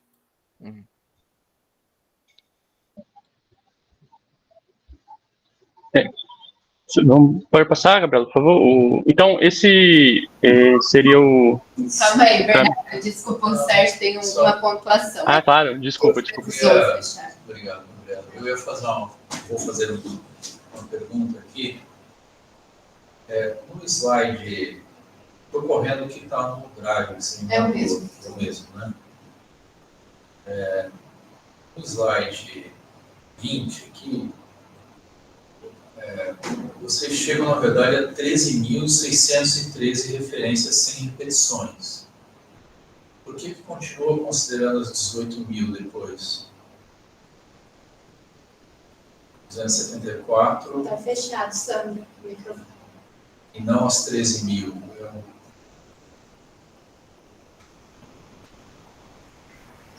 Pode passar, Gabriela, por favor? Então, esse seria o... Calma aí, Bernardo. Desculpa, o Sérgio tem uma pontuação. Ah, claro. Desculpa. Obrigado, Gabriela. Eu ia vou fazer uma pergunta aqui. No slide, estou correndo o que está no drive. Assim, é o mesmo. É o mesmo, né? No slide 20 aqui, vocês chegam, na verdade, a 13.613 referências sem repetições. Por que continua considerando as 18.000 depois? 274. Está fechado, Sandra, o microfone. E não as 13.000.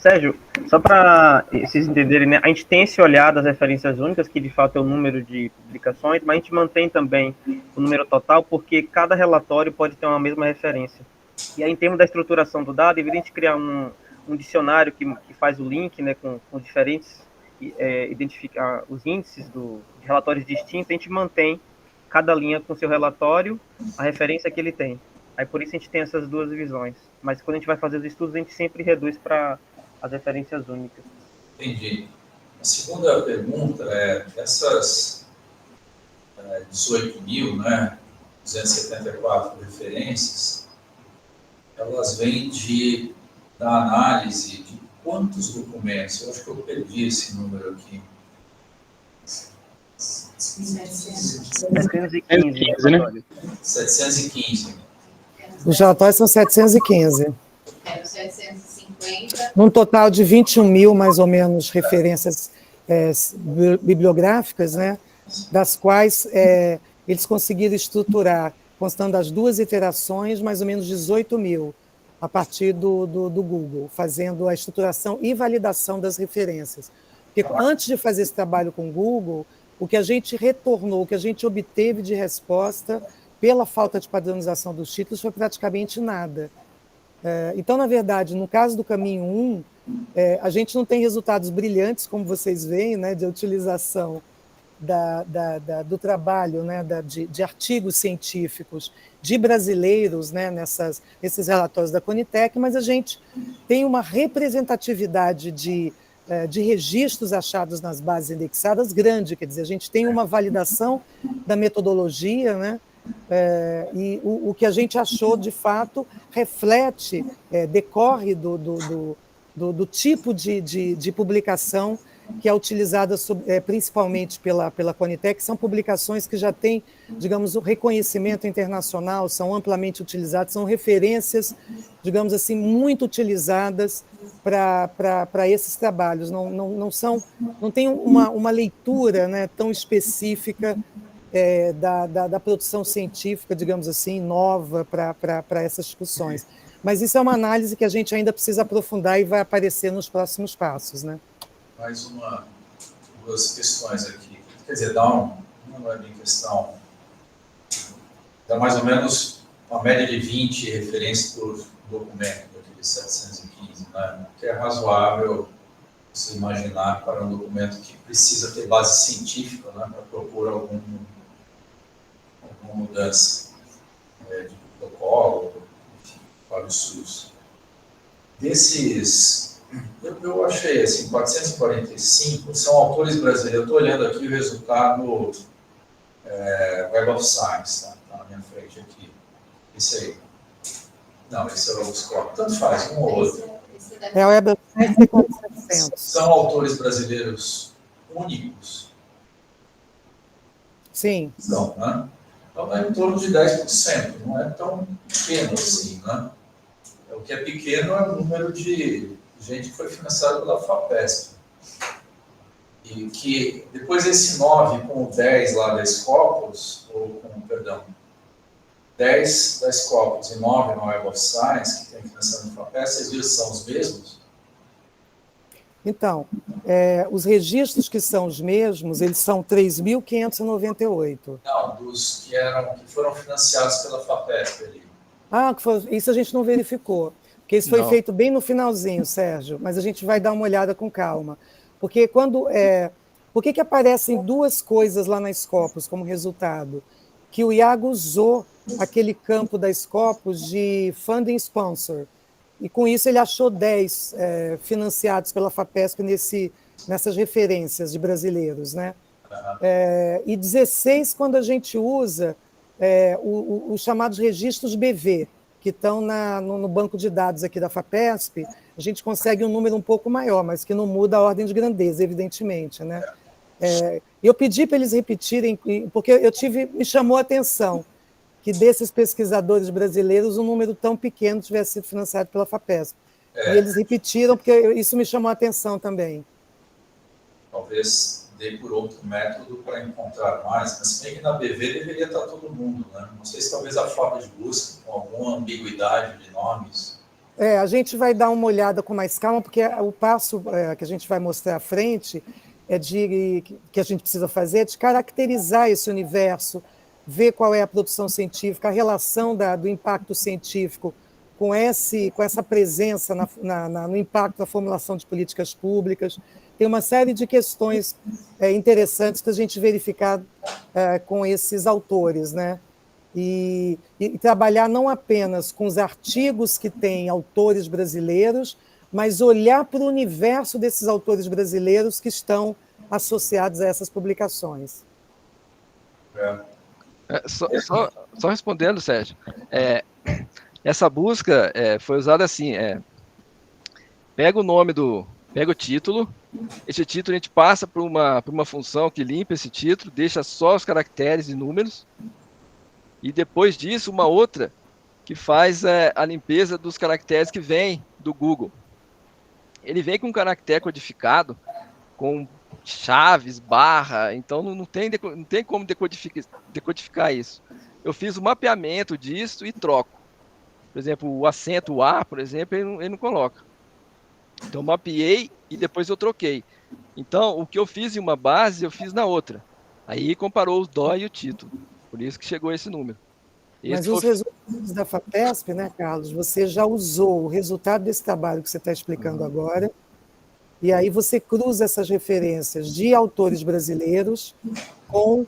Sérgio, só para vocês entenderem, né, a gente tem esse olhar das referências únicas, que de fato é o número de publicações, mas a gente mantém também o número total, porque cada relatório pode ter uma mesma referência. E aí, em termos da estruturação do dado, em vez de a gente criar um dicionário que faz o link, né, com os diferentes, identificar os índices de relatórios distintos, a gente mantém cada linha com seu relatório, a referência que ele tem. Aí, por isso, a gente tem essas duas divisões. Mas quando a gente vai fazer os estudos, a gente sempre reduz para as referências únicas. Entendi. A segunda pergunta é, essas 18.000, né, 274 referências, elas vêm da análise de quantos documentos? Eu acho que eu perdi esse número aqui. 715, né? 715. Os relatórios são 715. Era 750. Num total de 21.000, mais ou menos, referências bibliográficas, né? Das quais eles conseguiram estruturar, constando das duas iterações, mais ou menos 18.000, a partir do Google, fazendo a estruturação e validação das referências. Porque antes de fazer esse trabalho com o Google, o que a gente retornou, o que a gente obteve de resposta, pela falta de padronização dos títulos, foi praticamente nada. Então, na verdade, no caso do caminho 1, a gente não tem resultados brilhantes, como vocês veem, né, de utilização do trabalho, né, de artigos científicos de brasileiros, né, nesses relatórios da Conitec, mas a gente tem uma representatividade de registros achados nas bases indexadas grande, quer dizer, a gente tem uma validação da metodologia, né, e o que a gente achou, de fato, reflete, decorre do tipo de publicação que é utilizada principalmente pela Conitec, que são publicações que já têm, digamos, o reconhecimento internacional, são amplamente utilizadas, são referências, digamos assim, muito utilizadas para esses trabalhos. Não tem uma leitura, né, tão específica da produção científica, digamos assim, nova para essas discussões. Mas isso é uma análise que a gente ainda precisa aprofundar e vai aparecer nos próximos passos, né? Mais duas questões aqui. Quer dizer, não é bem questão. Dá mais ou menos uma média de 20 referências por documento, daqueles 715, né? Que é razoável você imaginar para um documento que precisa ter base científica, né, para propor alguma mudança de protocolo, enfim, para o SUS. Desses, eu achei assim, 445 são autores brasileiros. Eu estou olhando aqui o resultado Web of Science, tá na minha frente aqui. Esse aí. Não, esse é o Scott. Tanto faz, um ou outro. É o Web of Science 400. São autores brasileiros únicos? Sim. Não, né? Então é em torno de 10%, não é tão pequeno assim, né? O que é pequeno é o número de gente que foi financiada pela FAPESP. E que depois esse 9 com o 10 lá da Scopus, 10 da Scopus e 9 na Web of Science, que tem financiamento da FAPESP, vocês viram que são os mesmos? Então, os registros que são os mesmos, eles são 3.598. Não, dos que foram financiados pela FAPESP ali. Isso a gente não verificou, porque isso foi feito bem no finalzinho, Sérgio, mas a gente vai dar uma olhada com calma. Porque por que aparecem duas coisas lá na Scopus como resultado? Que o Iago usou aquele campo da Scopus de funding sponsor, e com isso ele achou 10 financiados pela FAPESP nessas referências de brasileiros, né? E 16 quando a gente usa os chamados registros BV, que estão no banco de dados aqui da FAPESP, a gente consegue um número um pouco maior, mas que não muda a ordem de grandeza, evidentemente, né? Eu pedi para eles repetirem, porque me chamou a atenção que desses pesquisadores brasileiros um número tão pequeno tivesse sido financiado pela FAPESP. E eles repetiram, porque isso me chamou a atenção também. Talvez dê por outro método para encontrar mais, mas se bem que na BV deveria estar todo mundo, né? Não sei se talvez a forma de busca, com alguma ambiguidade de nomes, A gente vai dar uma olhada com mais calma, porque o passo que a gente vai mostrar à frente que a gente precisa fazer é de caracterizar esse universo, ver qual é a produção científica, a relação do impacto científico com essa presença no impacto da formulação de políticas públicas. Tem uma série de questões interessantes para a gente verificar com esses autores, né? E trabalhar não apenas com os artigos que têm autores brasileiros, mas olhar para o universo desses autores brasileiros que estão associados a essas publicações. Só respondendo, Sérgio, essa busca foi usada assim, pega o título, esse título a gente passa por uma função que limpa esse título, deixa só os caracteres e números, e depois disso uma outra que faz a limpeza dos caracteres que vem do Google. Ele vem com um caractere codificado, com chaves, barra, então não tem como decodificar isso. Eu fiz o mapeamento disso e troco. Por exemplo, o acento o A, por exemplo, ele não coloca. Então, eu mapeei e depois eu troquei. Então, o que eu fiz em uma base, eu fiz na outra. Aí comparou o DOI e o título. Por isso que chegou esse número. Mas os resultados da FAPESP, né, Carlos, você já usou o resultado desse trabalho que você está explicando agora, e aí você cruza essas referências de autores brasileiros com,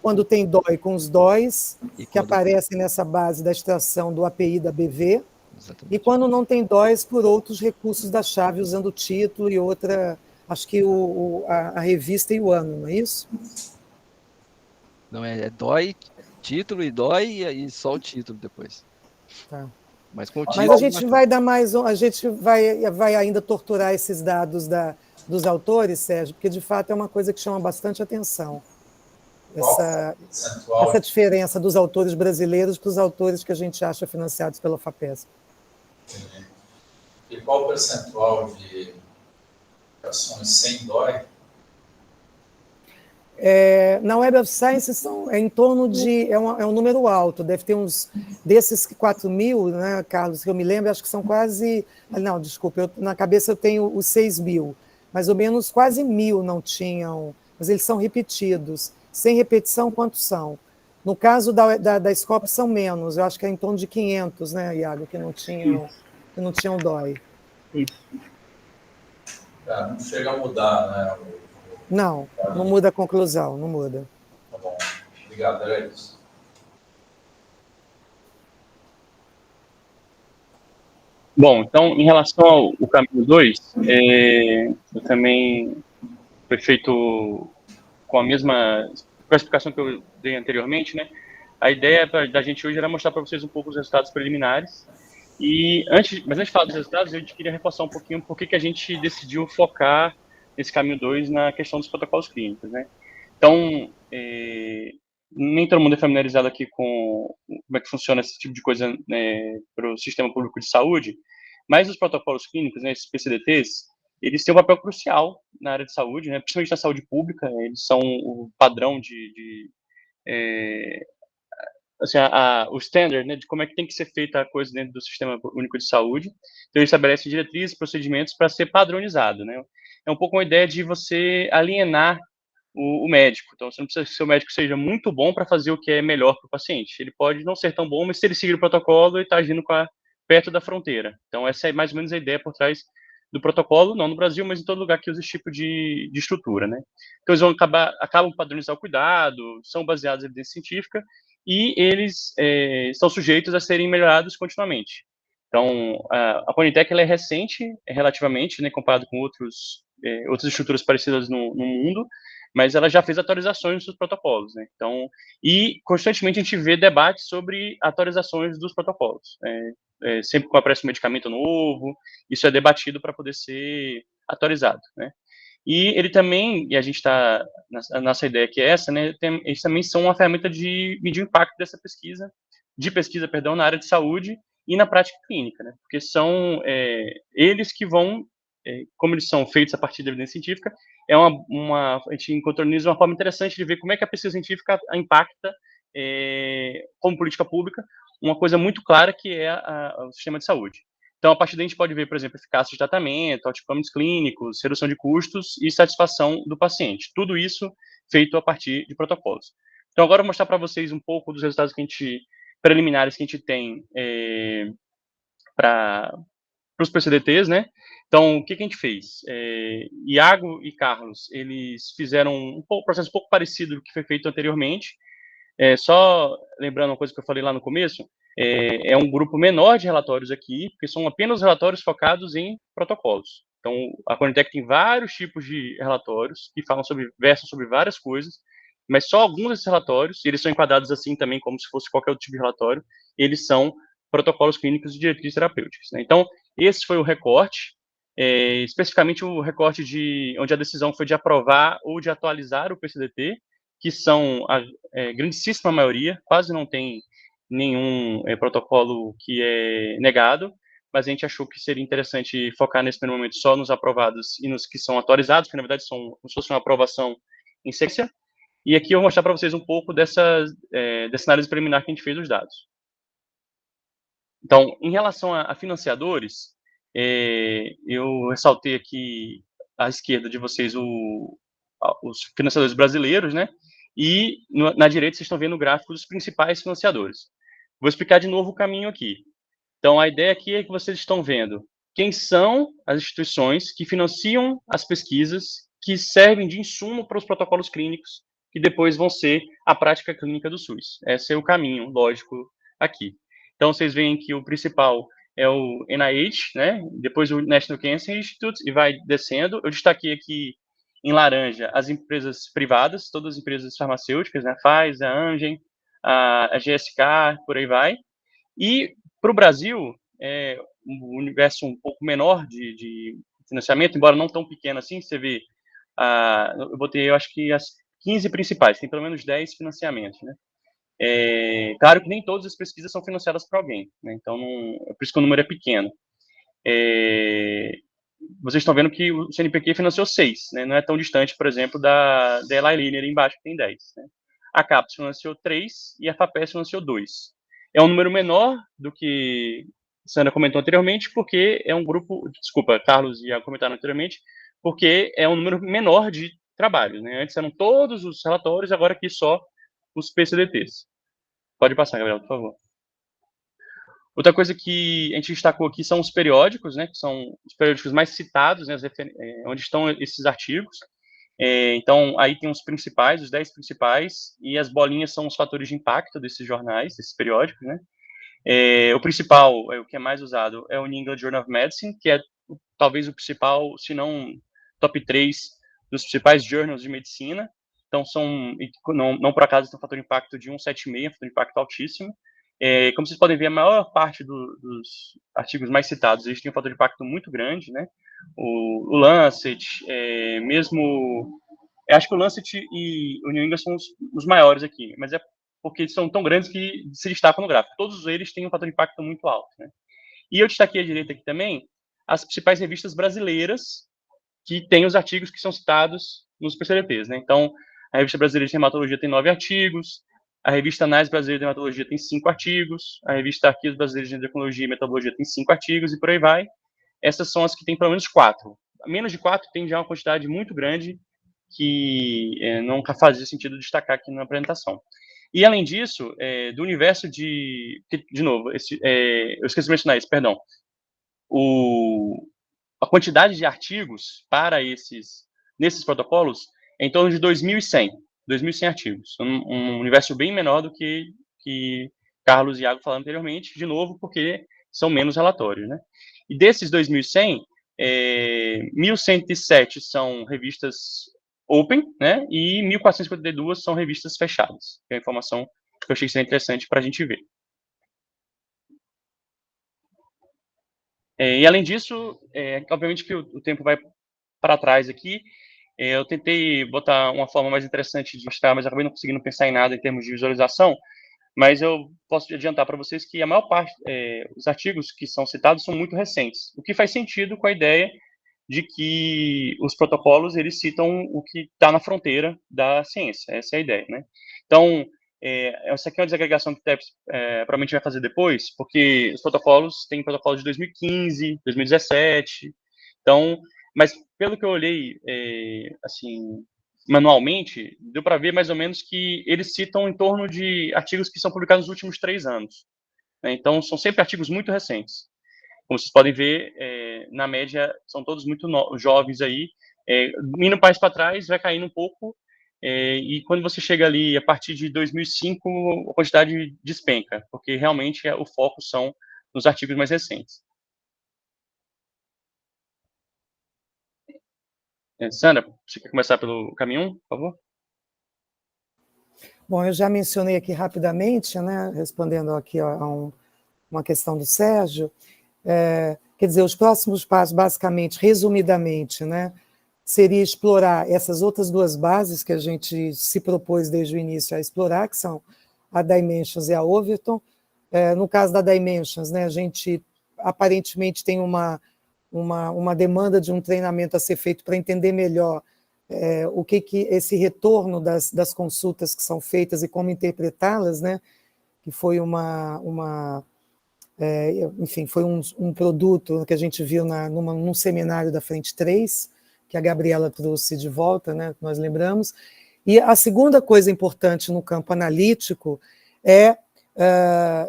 quando tem DOI, com os DOIs, que aparecem nessa base da extração do API da BV, exatamente. E quando não tem DOIs, por outros recursos da chave, usando o título e outra, acho que a revista e o ano, não é isso? Não, é DOI, título e DOI, e só o título depois. Tá. Mas a gente vai dar a gente vai ainda torturar esses dados dos autores, Sérgio, porque de fato é uma coisa que chama bastante atenção. Essa diferença dos autores brasileiros para os autores que a gente acha financiados pela FAPESP. E qual o percentual de publicações sem DOI? Na Web of Science é em torno de... É um número alto, deve ter uns... Desses 4.000, né, Carlos, que eu me lembro, acho que são quase... Não, desculpa, na cabeça eu tenho os 6.000. Mais ou menos quase 1.000 não tinham, mas eles são repetidos. Sem repetição, quantos são? No caso da Scopus são menos, eu acho que é em torno de 500, né, Iago, que não tinham DOI. Isso. Não chega a mudar, né? Não muda a conclusão, não muda. Tá bom. Obrigado, era isso. Bom, então, em relação ao caminho 2, eu também foi feito com a explicação que eu dei anteriormente, né? A ideia da gente hoje era mostrar para vocês um pouco os resultados preliminares. Mas antes de falar dos resultados, eu queria reforçar um pouquinho por que a gente decidiu focar nesse caminho 2 na questão dos protocolos clínicos, né? Então, nem todo mundo é familiarizado aqui com como é que funciona esse tipo de coisa, né, para o sistema público de saúde, mas os protocolos clínicos, né, esses PCDTs, eles têm um papel crucial na área de saúde, né, principalmente na saúde pública, eles são o padrão assim, o standard, né, de como é que tem que ser feita a coisa dentro do Sistema Único de Saúde. Então, ele estabelece diretrizes, procedimentos para ser padronizado, né? É um pouco uma ideia de você alienar o médico. Então, você não precisa que o seu médico seja muito bom para fazer o que é melhor para o paciente. Ele pode não ser tão bom, mas se ele seguir o protocolo, ele está agindo perto da fronteira. Então, essa é mais ou menos a ideia por trás do protocolo, não no Brasil, mas em todo lugar que usa esse tipo de estrutura, né? Então, eles acabam padronizar o cuidado, são baseados em evidência científica, e eles estão sujeitos a serem melhorados continuamente. Então, a Conitec ela é recente, relativamente, né, comparado com outras estruturas parecidas no mundo, mas ela já fez atualizações dos protocolos, né? Então, e constantemente a gente vê debates sobre atualizações dos protocolos. Sempre que aparece um medicamento novo, isso é debatido para poder ser atualizado, né? E ele também, e a gente está, a nossa ideia que é essa, né, eles também são uma ferramenta de medir o impacto dessa pesquisa, na área de saúde e na prática clínica, né, porque são eles que vão, como eles são feitos a partir da evidência científica, a gente encontrou nisso uma forma interessante de ver como é que a pesquisa científica impacta, como política pública, uma coisa muito clara que é o sistema de saúde. Então, a partir daí, a gente pode ver, por exemplo, eficácia de tratamento, outcomes clínicos, redução de custos e satisfação do paciente. Tudo isso feito a partir de protocolos. Então, agora eu vou mostrar para vocês um pouco dos resultados preliminares que a gente tem para os PCDTs, né? Então, o que a gente fez? Iago e Carlos, eles fizeram um processo um pouco parecido do que foi feito anteriormente. Só lembrando uma coisa que eu falei lá no começo, é um grupo menor de relatórios aqui, porque são apenas relatórios focados em protocolos. Então, a Conitec tem vários tipos de relatórios que versam sobre várias coisas, mas só alguns desses relatórios, e eles são enquadrados assim também, como se fosse qualquer outro tipo de relatório, eles são protocolos clínicos e diretrizes terapêuticas, né? Então, esse foi o recorte, especificamente o recorte onde a decisão foi de aprovar ou de atualizar o PCDT, que são a grandíssima maioria, quase não tem nenhum protocolo que é negado, mas a gente achou que seria interessante focar nesse primeiro momento só nos aprovados e nos que são atualizados, que na verdade são como se fosse uma aprovação em sequência. E aqui eu vou mostrar para vocês um pouco dessa análise preliminar que a gente fez dos dados. Então, em relação a financiadores, eu ressaltei aqui à esquerda de vocês os financiadores brasileiros, né? E na direita vocês estão vendo o gráfico dos principais financiadores. Vou explicar de novo o caminho aqui. Então, a ideia aqui é que vocês estão vendo quem são as instituições que financiam as pesquisas que servem de insumo para os protocolos clínicos que depois vão ser a prática clínica do SUS. Esse é o caminho lógico aqui. Então, vocês veem que o principal é o NIH, né? Depois o National Cancer Institute, e vai descendo. Eu destaquei aqui em laranja as empresas privadas, todas as empresas farmacêuticas, né? Pfizer, a Amgen, a GSK, por aí vai. E para o Brasil, um universo um pouco menor de financiamento, embora não tão pequeno assim, você vê, eu botei, eu acho que as 15 principais, tem pelo menos 10 financiamentos, né? Claro que nem todas as pesquisas são financiadas por alguém, né? Então, é por isso que o número é pequeno. Vocês estão vendo que o CNPq financiou 6, né? Não é tão distante, por exemplo, da Eli Lilly ali embaixo, que tem 10. Né? A CAPES financiou 3 e a FAPES financiou 2. É um número menor do que a Sandra comentou anteriormente, porque é um grupo, desculpa, Carlos e a comentaram anteriormente, porque é um número menor de trabalhos, né? Antes eram todos os relatórios, agora aqui só os PCDTs. Pode passar, Gabriel, por favor. Outra coisa que a gente destacou aqui são os periódicos, né, que são os periódicos mais citados, né, onde estão esses artigos. Então, aí tem os principais, os 10 principais, e as bolinhas são os fatores de impacto desses jornais, desses periódicos, né. O principal, o que é mais usado, é o New England Journal of Medicine, que é talvez o principal, se não top 3 dos principais journals de medicina. Então, não por acaso, tem um fator de impacto de 1,76, um fator de impacto altíssimo. Como vocês podem ver, a maior parte dos artigos mais citados, eles têm um fator de impacto muito grande, né? O Lancet, acho que o Lancet e o New England são os maiores aqui, mas é porque eles são tão grandes que se destacam no gráfico. Todos eles têm um fator de impacto muito alto, né? E eu destaquei à direita aqui também as principais revistas brasileiras que têm os artigos que são citados nos PCDTs, né? Então, a Revista Brasileira de Hematologia tem 9 artigos, a Revista Análise Brasileira de Hematologia tem 5 artigos, a Revista Arquivos Brasileiros de Endocrinologia e Metabologia tem 5 artigos, e por aí vai. Essas são as que têm pelo menos 4. Menos de 4 tem já uma quantidade muito grande que nunca fazia sentido destacar aqui na apresentação. E, além disso, do universo de novo, eu esqueci de mencionar isso, perdão. A quantidade de artigos para nesses protocolos é em torno de 2.100 artigos. Um universo bem menor do que Carlos e Iago falaram anteriormente, de novo, porque são menos relatórios, né? E desses 2.100, 1.107 são revistas open, né? E 1.452 são revistas fechadas. Que é a informação que eu achei que seria interessante para a gente ver. E, além disso, obviamente que o tempo vai para trás aqui. Eu tentei botar uma forma mais interessante de mostrar, mas acabei não conseguindo pensar em nada em termos de visualização. Mas eu posso adiantar para vocês que a maior parte dos artigos que são citados são muito recentes, o que faz sentido com a ideia de que os protocolos eles citam o que está na fronteira da ciência. Essa é a ideia, né? Então, essa aqui é uma desagregação que o TEPS provavelmente vai fazer depois, porque os protocolos, tem protocolos de 2015, 2017, então, mas pelo que eu olhei, assim, manualmente, deu para ver mais ou menos que eles citam em torno de artigos que são publicados nos últimos 3 anos, né? Então, são sempre artigos muito recentes. Como vocês podem ver, na média, são todos muito jovens aí, indo mais para trás, vai caindo um pouco, e quando você chega ali, a partir de 2005, a quantidade despenca, porque realmente o foco são nos artigos mais recentes. Sandra, você quer começar pelo caminho 1, por favor? Bom, eu já mencionei aqui rapidamente, né, respondendo aqui a uma questão do Sérgio, quer dizer, os próximos passos, basicamente, resumidamente, né, seria explorar essas outras 2 bases que a gente se propôs desde o início a explorar, que são a Dimensions e a Overton. No caso da Dimensions, né, a gente aparentemente tem uma demanda de um treinamento a ser feito para entender melhor o que esse retorno das consultas que são feitas e como interpretá-las, né, que foi enfim, foi um produto que a gente viu num seminário da Frente 3, que a Gabriela trouxe de volta, né, que nós lembramos. E a segunda coisa importante no campo analítico é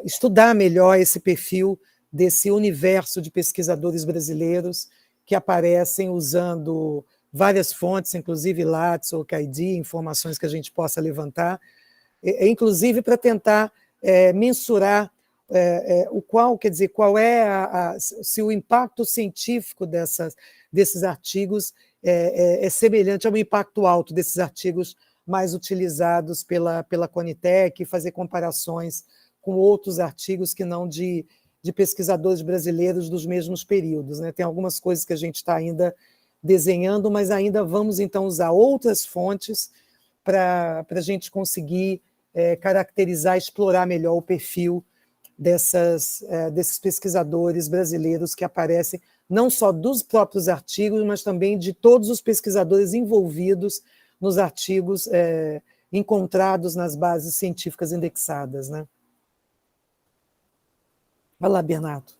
estudar melhor esse perfil desse universo de pesquisadores brasileiros que aparecem usando várias fontes, inclusive Lattes ou CAIDI, informações que a gente possa levantar, inclusive para tentar mensurar qual é se o impacto científico desses artigos é semelhante ao impacto alto desses artigos mais utilizados pela Conitec, fazer comparações com outros artigos que não de pesquisadores brasileiros dos mesmos períodos, né? Tem algumas coisas que a gente está ainda desenhando, mas ainda vamos, então, usar outras fontes para a gente conseguir caracterizar, explorar melhor o perfil desses pesquisadores brasileiros que aparecem, não só dos próprios artigos, mas também de todos os pesquisadores envolvidos nos artigos encontrados nas bases científicas indexadas, né? Vai lá, Bernardo.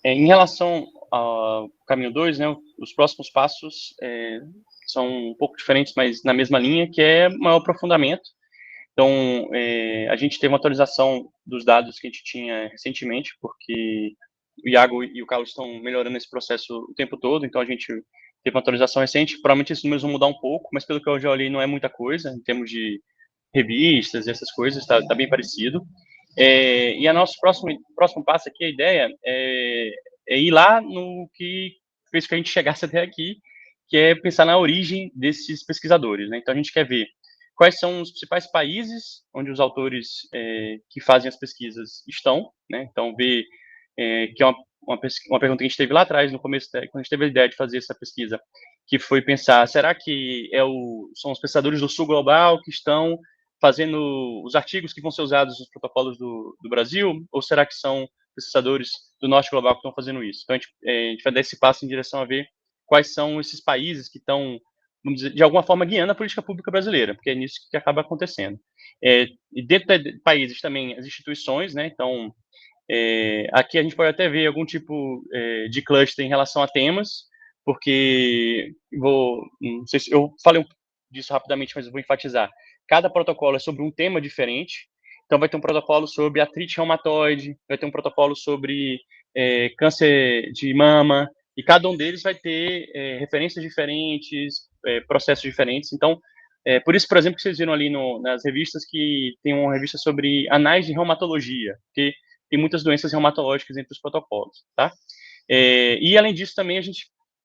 Em relação ao caminho 2, né, os próximos passos são um pouco diferentes, mas na mesma linha, que é maior aprofundamento. Então, a gente teve uma atualização dos dados que a gente tinha recentemente, porque o Iago e o Carlos estão melhorando esse processo o tempo todo, então a gente teve uma atualização recente. Provavelmente esses números vão mudar um pouco, mas pelo que eu já olhei, não é muita coisa, em termos de revistas e essas coisas, está bem parecido. E a nosso próximo passo aqui, a ideia é ir lá no que fez que a gente chegasse até aqui, que é pensar na origem desses pesquisadores, né? Então a gente quer ver quais são os principais países onde os autores que fazem as pesquisas estão, né? Então ver que é uma pergunta que a gente teve lá atrás, no começo, quando a gente teve a ideia de fazer essa pesquisa, que foi pensar, será que são os pesquisadores do Sul Global que estão fazendo os artigos que vão ser usados nos protocolos do Brasil, ou será que são pesquisadores do Norte Global que estão fazendo isso? Então, a gente vai dar esse passo em direção a ver quais são esses países que estão, vamos dizer, de alguma forma, guiando a política pública brasileira, porque é nisso que acaba acontecendo. E dentro de países também, as instituições, né? Então, aqui a gente pode até ver algum tipo de cluster em relação a temas, porque não sei se eu falei disso rapidamente, mas eu vou enfatizar. Cada protocolo é sobre um tema diferente. Então, vai ter um protocolo sobre artrite reumatoide, vai ter um protocolo sobre câncer de mama, e cada um deles vai ter referências diferentes, processos diferentes. Então, por isso, por exemplo, que vocês viram ali nas revistas que tem uma revista sobre anais de reumatologia, porque tem muitas doenças reumatológicas entre os protocolos, tá? E, além disso, também,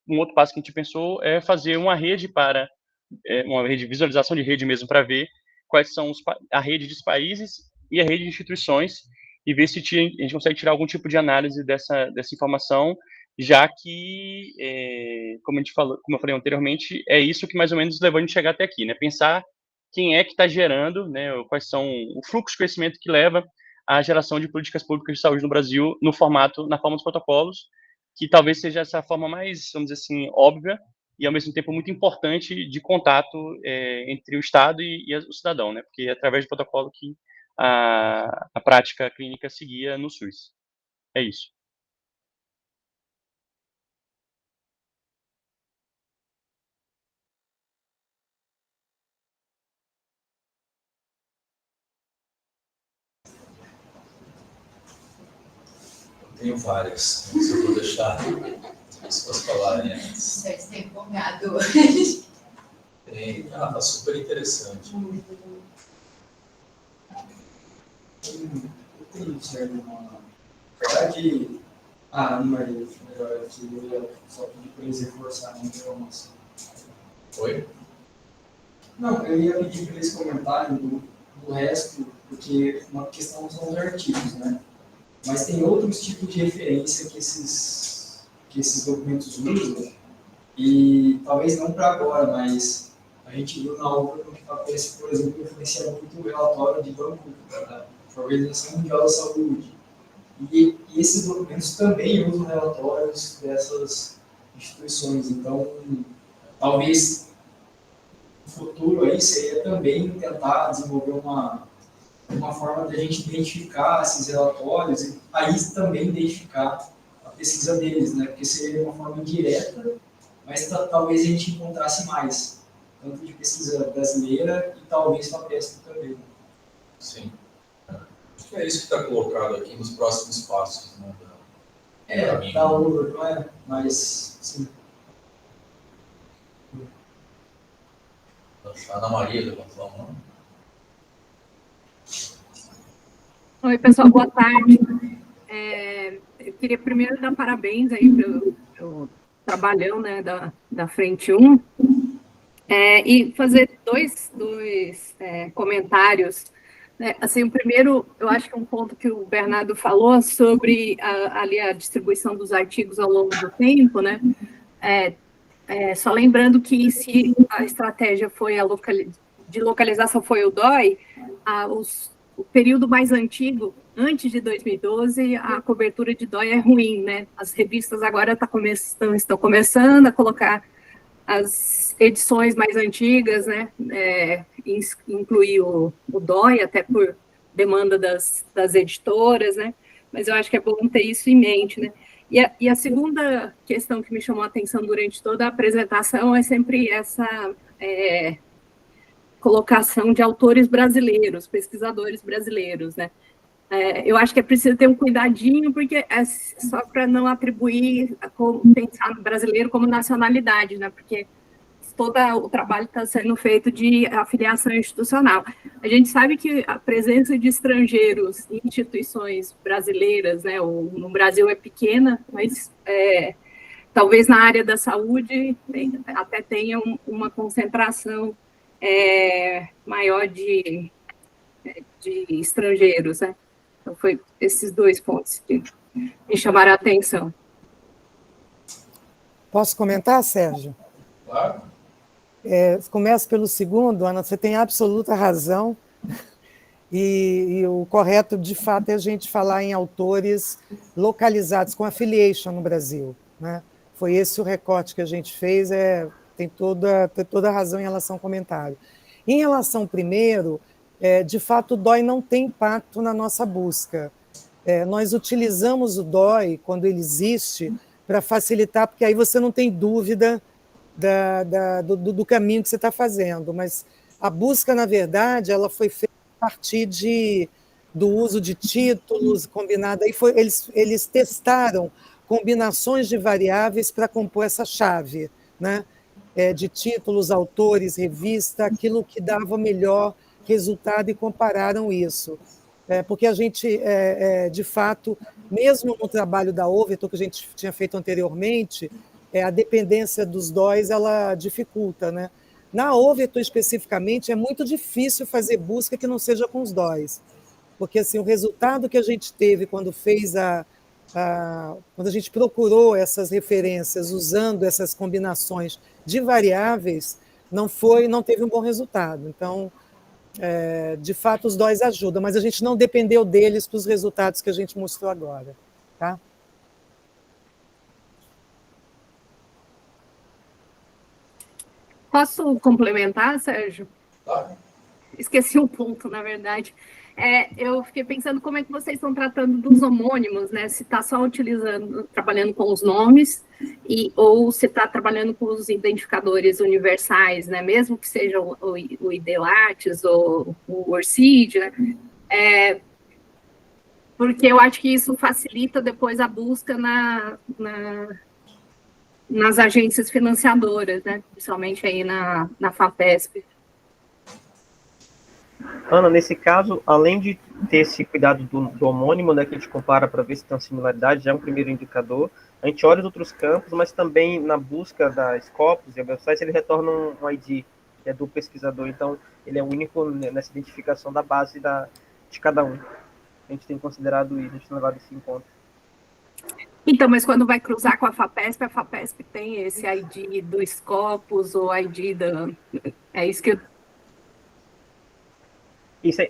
um outro passo que a gente pensou é fazer uma rede uma rede de visualização de rede mesmo, para ver quais são a rede dos países e a rede de instituições, e ver se a gente consegue tirar algum tipo de análise dessa informação, já que, como eu falei anteriormente, é isso que mais ou menos levou a gente chegar até aqui, né? Pensar quem é que está gerando, né? Quais são o fluxo de conhecimento que leva à geração de políticas públicas de saúde no Brasil na forma dos protocolos, que talvez seja essa forma mais, vamos dizer assim, óbvia, e, ao mesmo tempo, muito importante de contato entre o Estado e o cidadão, né? Porque é através do protocolo que a prática clínica seguia no SUS. É isso. Tenho várias, mas eu vou deixar as pessoas falarem antes. Você está empolgado hoje. Tá super interessante. Eu tenho certo uma. Na verdade, Maria, melhor aqui, eu ia só pedir para eles reforçarem a informação. Oi? Não, eu ia pedir para eles comentarem do resto, porque uma questão são os artigos, né? Mas tem outros tipos de referência que esses documentos usam, e talvez não para agora, mas a gente viu na obra que aparece, por exemplo, influencia muito o relatório de Banco da Organização Mundial da Saúde. E esses documentos também usam relatórios dessas instituições. Então, talvez no futuro aí seria também tentar desenvolver uma forma de a gente identificar esses relatórios e aí também identificar a pesquisa deles, né? Porque seria uma forma indireta, mas talvez a gente encontrasse mais, tanto de pesquisa brasileira e talvez FAPESP também. Sim. Acho que é isso que está colocado aqui nos próximos passos, né? Da obra, não é? Mas, sim. A Ana Maria levantou a mão. Oi, pessoal, boa tarde. Eu queria primeiro dar parabéns aí pelo trabalhão, né, da Frente 1, e fazer dois comentários. Né? Assim, o primeiro, eu acho que é um ponto que o Bernardo falou sobre ali a distribuição dos artigos ao longo do tempo, né? Só lembrando que se a estratégia foi de localização foi o DOI, o período mais antigo, antes de 2012, a cobertura de DOI é ruim, né? As revistas agora estão começando a colocar as edições mais antigas, né? Incluir o DOI, até por demanda das editoras, né? Mas eu acho que é bom ter isso em mente, né? E a segunda questão que me chamou a atenção durante toda a apresentação é sempre essa colocação de autores brasileiros, pesquisadores brasileiros, né? Eu acho que é preciso ter um cuidadinho, porque é só para não atribuir, pensar no brasileiro como nacionalidade, né? Porque todo o trabalho está sendo feito de afiliação institucional. A gente sabe que a presença de estrangeiros em instituições brasileiras, né, no Brasil é pequena, mas talvez na área da saúde até tenha uma concentração maior de estrangeiros, né? Então, foi esses dois pontos que me chamaram a atenção. Posso comentar, Sérgio? Claro. Começo pelo segundo, Ana, você tem absoluta razão, e o correto, de fato, é a gente falar em autores localizados com affiliation no Brasil, né? Foi esse o recorte que a gente fez, tem toda a razão em relação ao comentário. Em relação ao primeiro, de fato, o DOI não tem impacto na nossa busca. Nós utilizamos o DOI, quando ele existe, para facilitar, porque aí você não tem dúvida do caminho que você está fazendo. Mas a busca, na verdade, ela foi feita a partir do uso de títulos combinado. Aí eles testaram combinações de variáveis para compor essa chave, né? De títulos, autores, revista, aquilo que dava melhor resultado, e compararam isso. Porque a gente, de fato, mesmo no trabalho da Overton, que a gente tinha feito anteriormente, a dependência dos DOIs, ela dificulta, né? Na Overton, especificamente, é muito difícil fazer busca que não seja com os DOIs, porque assim, o resultado que a gente teve quando quando a gente procurou essas referências usando essas combinações de variáveis, não teve um bom resultado. Então, de fato, os DOIs ajudam, mas a gente não dependeu deles para os resultados que a gente mostrou agora. Tá? Posso complementar, Sérgio? Tá? Esqueci um ponto, na verdade. Eu fiquei pensando como é que vocês estão tratando dos homônimos, né? Se está só trabalhando com os nomes, ou se está trabalhando com os identificadores universais, né? Mesmo que seja o ID Lattes ou o ORCID, né? Porque eu acho que isso facilita depois a busca nas agências financiadoras, né? Principalmente aí na FAPESP. Ana, nesse caso, além de ter esse cuidado do homônimo, né, que a gente compara para ver se tem uma similaridade, já é um primeiro indicador, a gente olha os outros campos, mas também na busca da Scopus e a website, ele retorna um ID, que é do pesquisador, então ele é único nessa identificação da base de cada um. A gente tem considerado isso, a gente tem levado isso em conta. Então, mas quando vai cruzar com a FAPESP tem esse ID do Scopus ou ID da... É isso que eu... Isso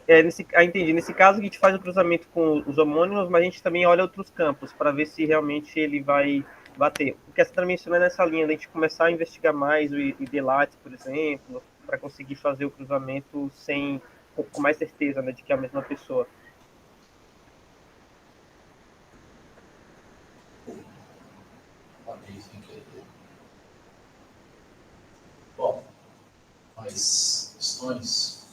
entendi. Nesse caso, a gente faz o cruzamento com os homônimos, mas a gente também olha outros campos para ver se realmente ele vai bater. O que a Sandra mencionou é nessa linha, da gente começar a investigar mais o ID Lattes, por exemplo, para conseguir fazer o cruzamento com mais certeza, né, de que é a mesma pessoa. Bom, mais questões?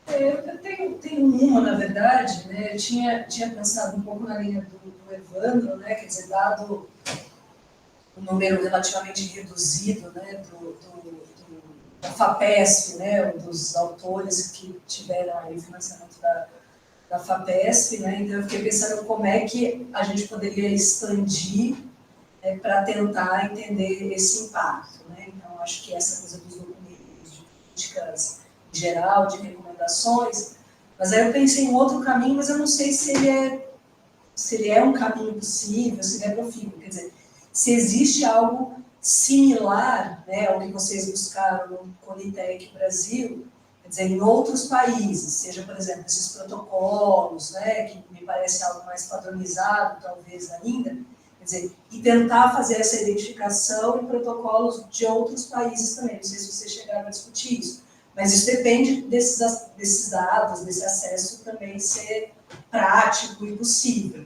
Eu tenho uma, na verdade, né? Eu tinha pensado um pouco na linha do Evandro, né? Quer dizer, dado um número relativamente reduzido, né? Da FAPESP, né? Dos autores que tiveram aí financiamento da FAPESP, né? Então eu fiquei pensando como é que a gente poderia expandir para tentar entender esse impacto, né? Então acho que essa coisa dos documentos de políticas geral, de recomendações, mas aí eu pensei em outro caminho, mas eu não sei se ele é um caminho possível, se ele é profícuo, quer dizer, se existe algo similar, né, ao que vocês buscaram no Conitec Brasil, quer dizer, em outros países, seja, por exemplo, esses protocolos, né, que me parece algo mais padronizado, talvez ainda, quer dizer, e tentar fazer essa identificação em protocolos de outros países também, não sei se vocês chegaram a discutir isso, mas isso depende desses dados, desse acesso também ser prático e possível,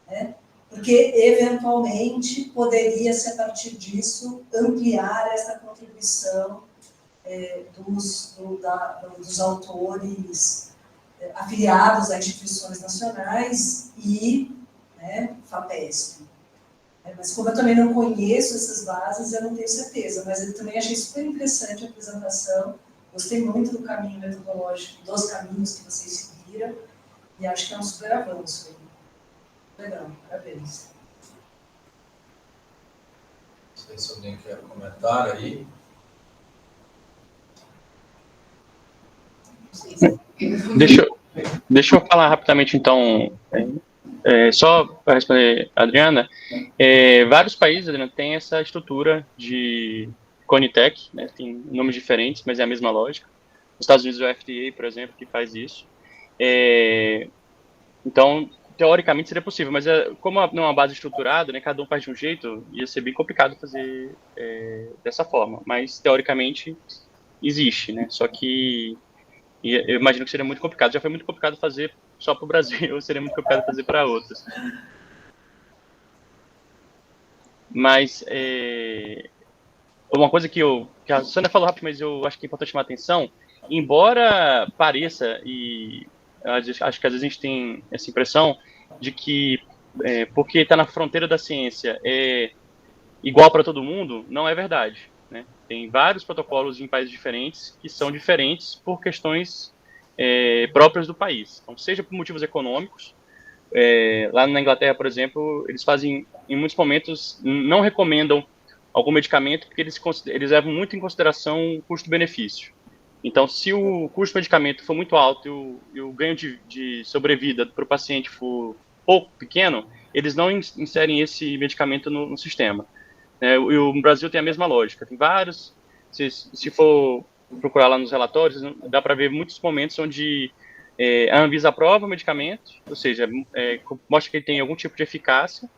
né? Porque, eventualmente, poderia-se, a partir disso, ampliar essa contribuição dos autores afiliados a instituições nacionais e, né, FAPESP. Mas como eu também não conheço essas bases, eu não tenho certeza, mas eu também achei super interessante a apresentação. Gostei muito do caminho metodológico, dos caminhos que vocês seguiram, e acho que é um super avanço. Legal, parabéns. Não sei se alguém quer comentar aí. Deixa eu falar rapidamente, então, só para responder a Adriana. Vários países, Adriana, têm essa estrutura de Conitec, né, tem nomes diferentes, mas é a mesma lógica. Nos Estados Unidos, o FDA, por exemplo, que faz isso. Então, teoricamente seria possível, mas como não é uma base estruturada, né, cada um faz de um jeito, ia ser bem complicado fazer dessa forma. Mas, teoricamente, existe, né? Só que eu imagino que seria muito complicado. Já foi muito complicado fazer só para o Brasil, seria muito complicado fazer para outros. Mas, uma coisa que a Sandra falou rápido, mas eu acho que é importante chamar a atenção, embora pareça, e acho que às vezes a gente tem essa impressão de que, porque está na fronteira da ciência, é igual para todo mundo, não é verdade, né? Tem vários protocolos em países diferentes que são diferentes por questões próprias do país. Então, seja por motivos econômicos, lá na Inglaterra, por exemplo, eles fazem, em muitos momentos, não recomendam algum medicamento, porque eles levam muito em consideração o custo-benefício. Então, se o custo do medicamento for muito alto e o ganho de sobrevida para o paciente for pouco pequeno, eles não inserem esse medicamento no sistema. E o Brasil tem a mesma lógica. Tem vários, se for procurar lá nos relatórios, dá para ver muitos momentos onde a Anvisa aprova o medicamento, ou seja, mostra que ele tem algum tipo de eficácia,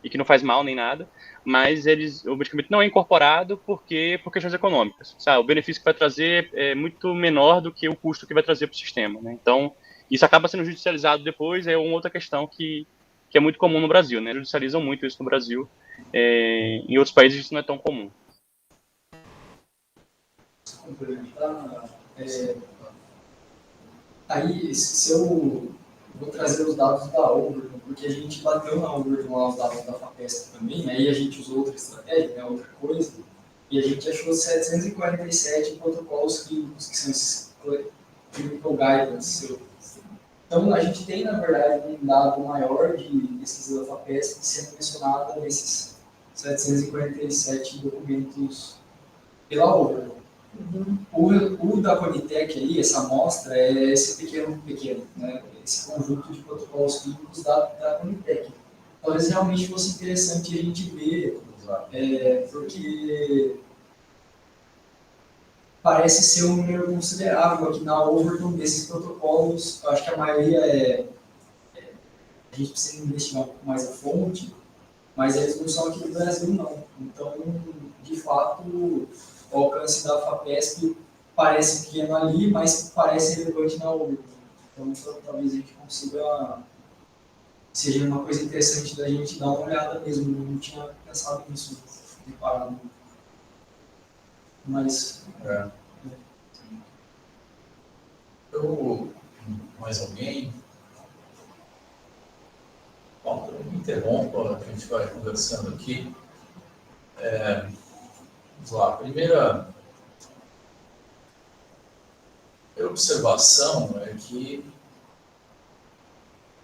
e que não faz mal nem nada, mas o medicamento não é incorporado por questões econômicas, sabe? O benefício que vai trazer é muito menor do que o custo que vai trazer para o sistema, né? Então, isso acaba sendo judicializado depois, é uma outra questão que é muito comum no Brasil, né? Judicializam muito isso no Brasil, em outros países isso não é tão comum. Complementar, aí, se eu vou trazer os dados da Overton, porque a gente bateu na Overton lá os dados da FAPESP também, aí a gente usou outra estratégia, né, outra coisa, e a gente achou 747 protocolos clínicos, que são esses clinical guidance. Então, a gente tem, na verdade, um dado maior de pesquisa da FAPESP sendo mencionada nesses 747 documentos pela Overton. O da Conitec aí, essa amostra, é esse pequeno, né? Esse conjunto de protocolos clínicos da Conitec. Talvez realmente fosse interessante a gente ver, porque parece ser um número considerável aqui na Overton desses protocolos. Eu acho que a maioria a gente precisa investigar um pouco mais a fonte, mas eles não são aqui do Brasil, não. Então, de fato, o alcance da FAPESP parece pequeno ali, mas parece relevante na Overton. Então, talvez a gente consiga, seja uma coisa interessante da gente dar uma olhada mesmo. Não tinha pensado nisso, preparado. Mas... Mais alguém? Bom, eu me interrompo, a gente vai conversando aqui. Vamos lá, a primeira observação é que,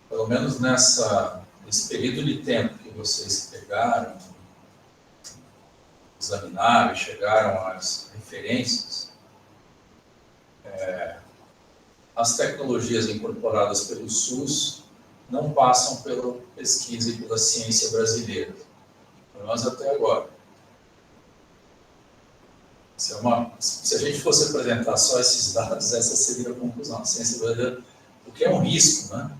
pelo menos nesse período de tempo que vocês pegaram, examinaram e chegaram às referências, as tecnologias incorporadas pelo SUS não passam pela pesquisa e pela ciência brasileira, pelo menos até agora. Se a gente fosse apresentar só esses dados, essa seria a conclusão. A ciência brasileira, o que é um risco, né?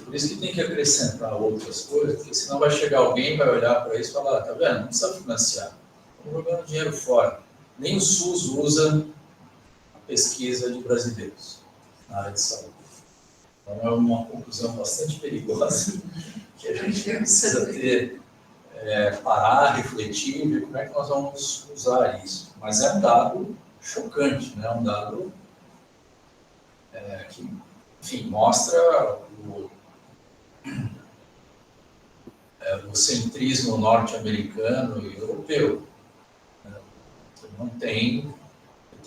Por isso que tem que acrescentar outras coisas, porque senão vai chegar alguém, vai olhar para isso e falar, tá vendo, não precisa financiar, estamos jogando dinheiro fora. Nem o SUS usa a pesquisa de brasileiros na área de saúde. Então é uma conclusão bastante perigosa, que a gente precisa parar, refletir, ver como é que nós vamos usar isso. Mas é um dado chocante, né? Um dado que, enfim, mostra o centrismo norte-americano e europeu. Né? Não tem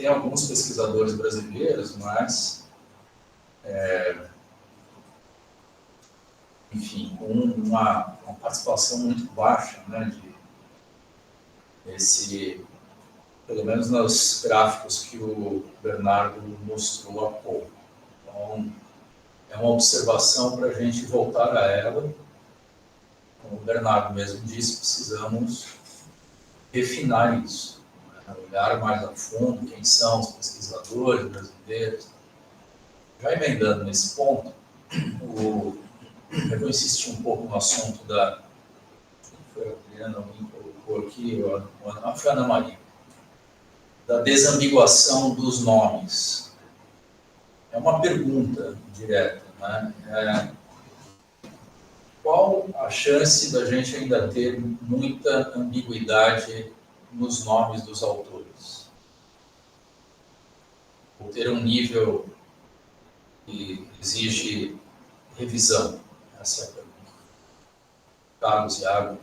alguns pesquisadores brasileiros, mas, enfim, com uma participação muito baixa, né, pelo menos nos gráficos que o Bernardo mostrou há pouco. Então, é uma observação para a gente voltar a ela. Como o Bernardo mesmo disse, precisamos refinar isso, né? Olhar mais a fundo quem são os pesquisadores brasileiros. Já emendando nesse ponto, eu vou insistir um pouco no assunto foi a Adriana, alguém colocou aqui, foi a Ana Maria, da desambiguação dos nomes. É uma pergunta direta, né? Qual a chance da gente ainda ter muita ambiguidade nos nomes dos autores? Ou ter um nível que exige revisão? Essa é a pergunta. Carlos, Iago.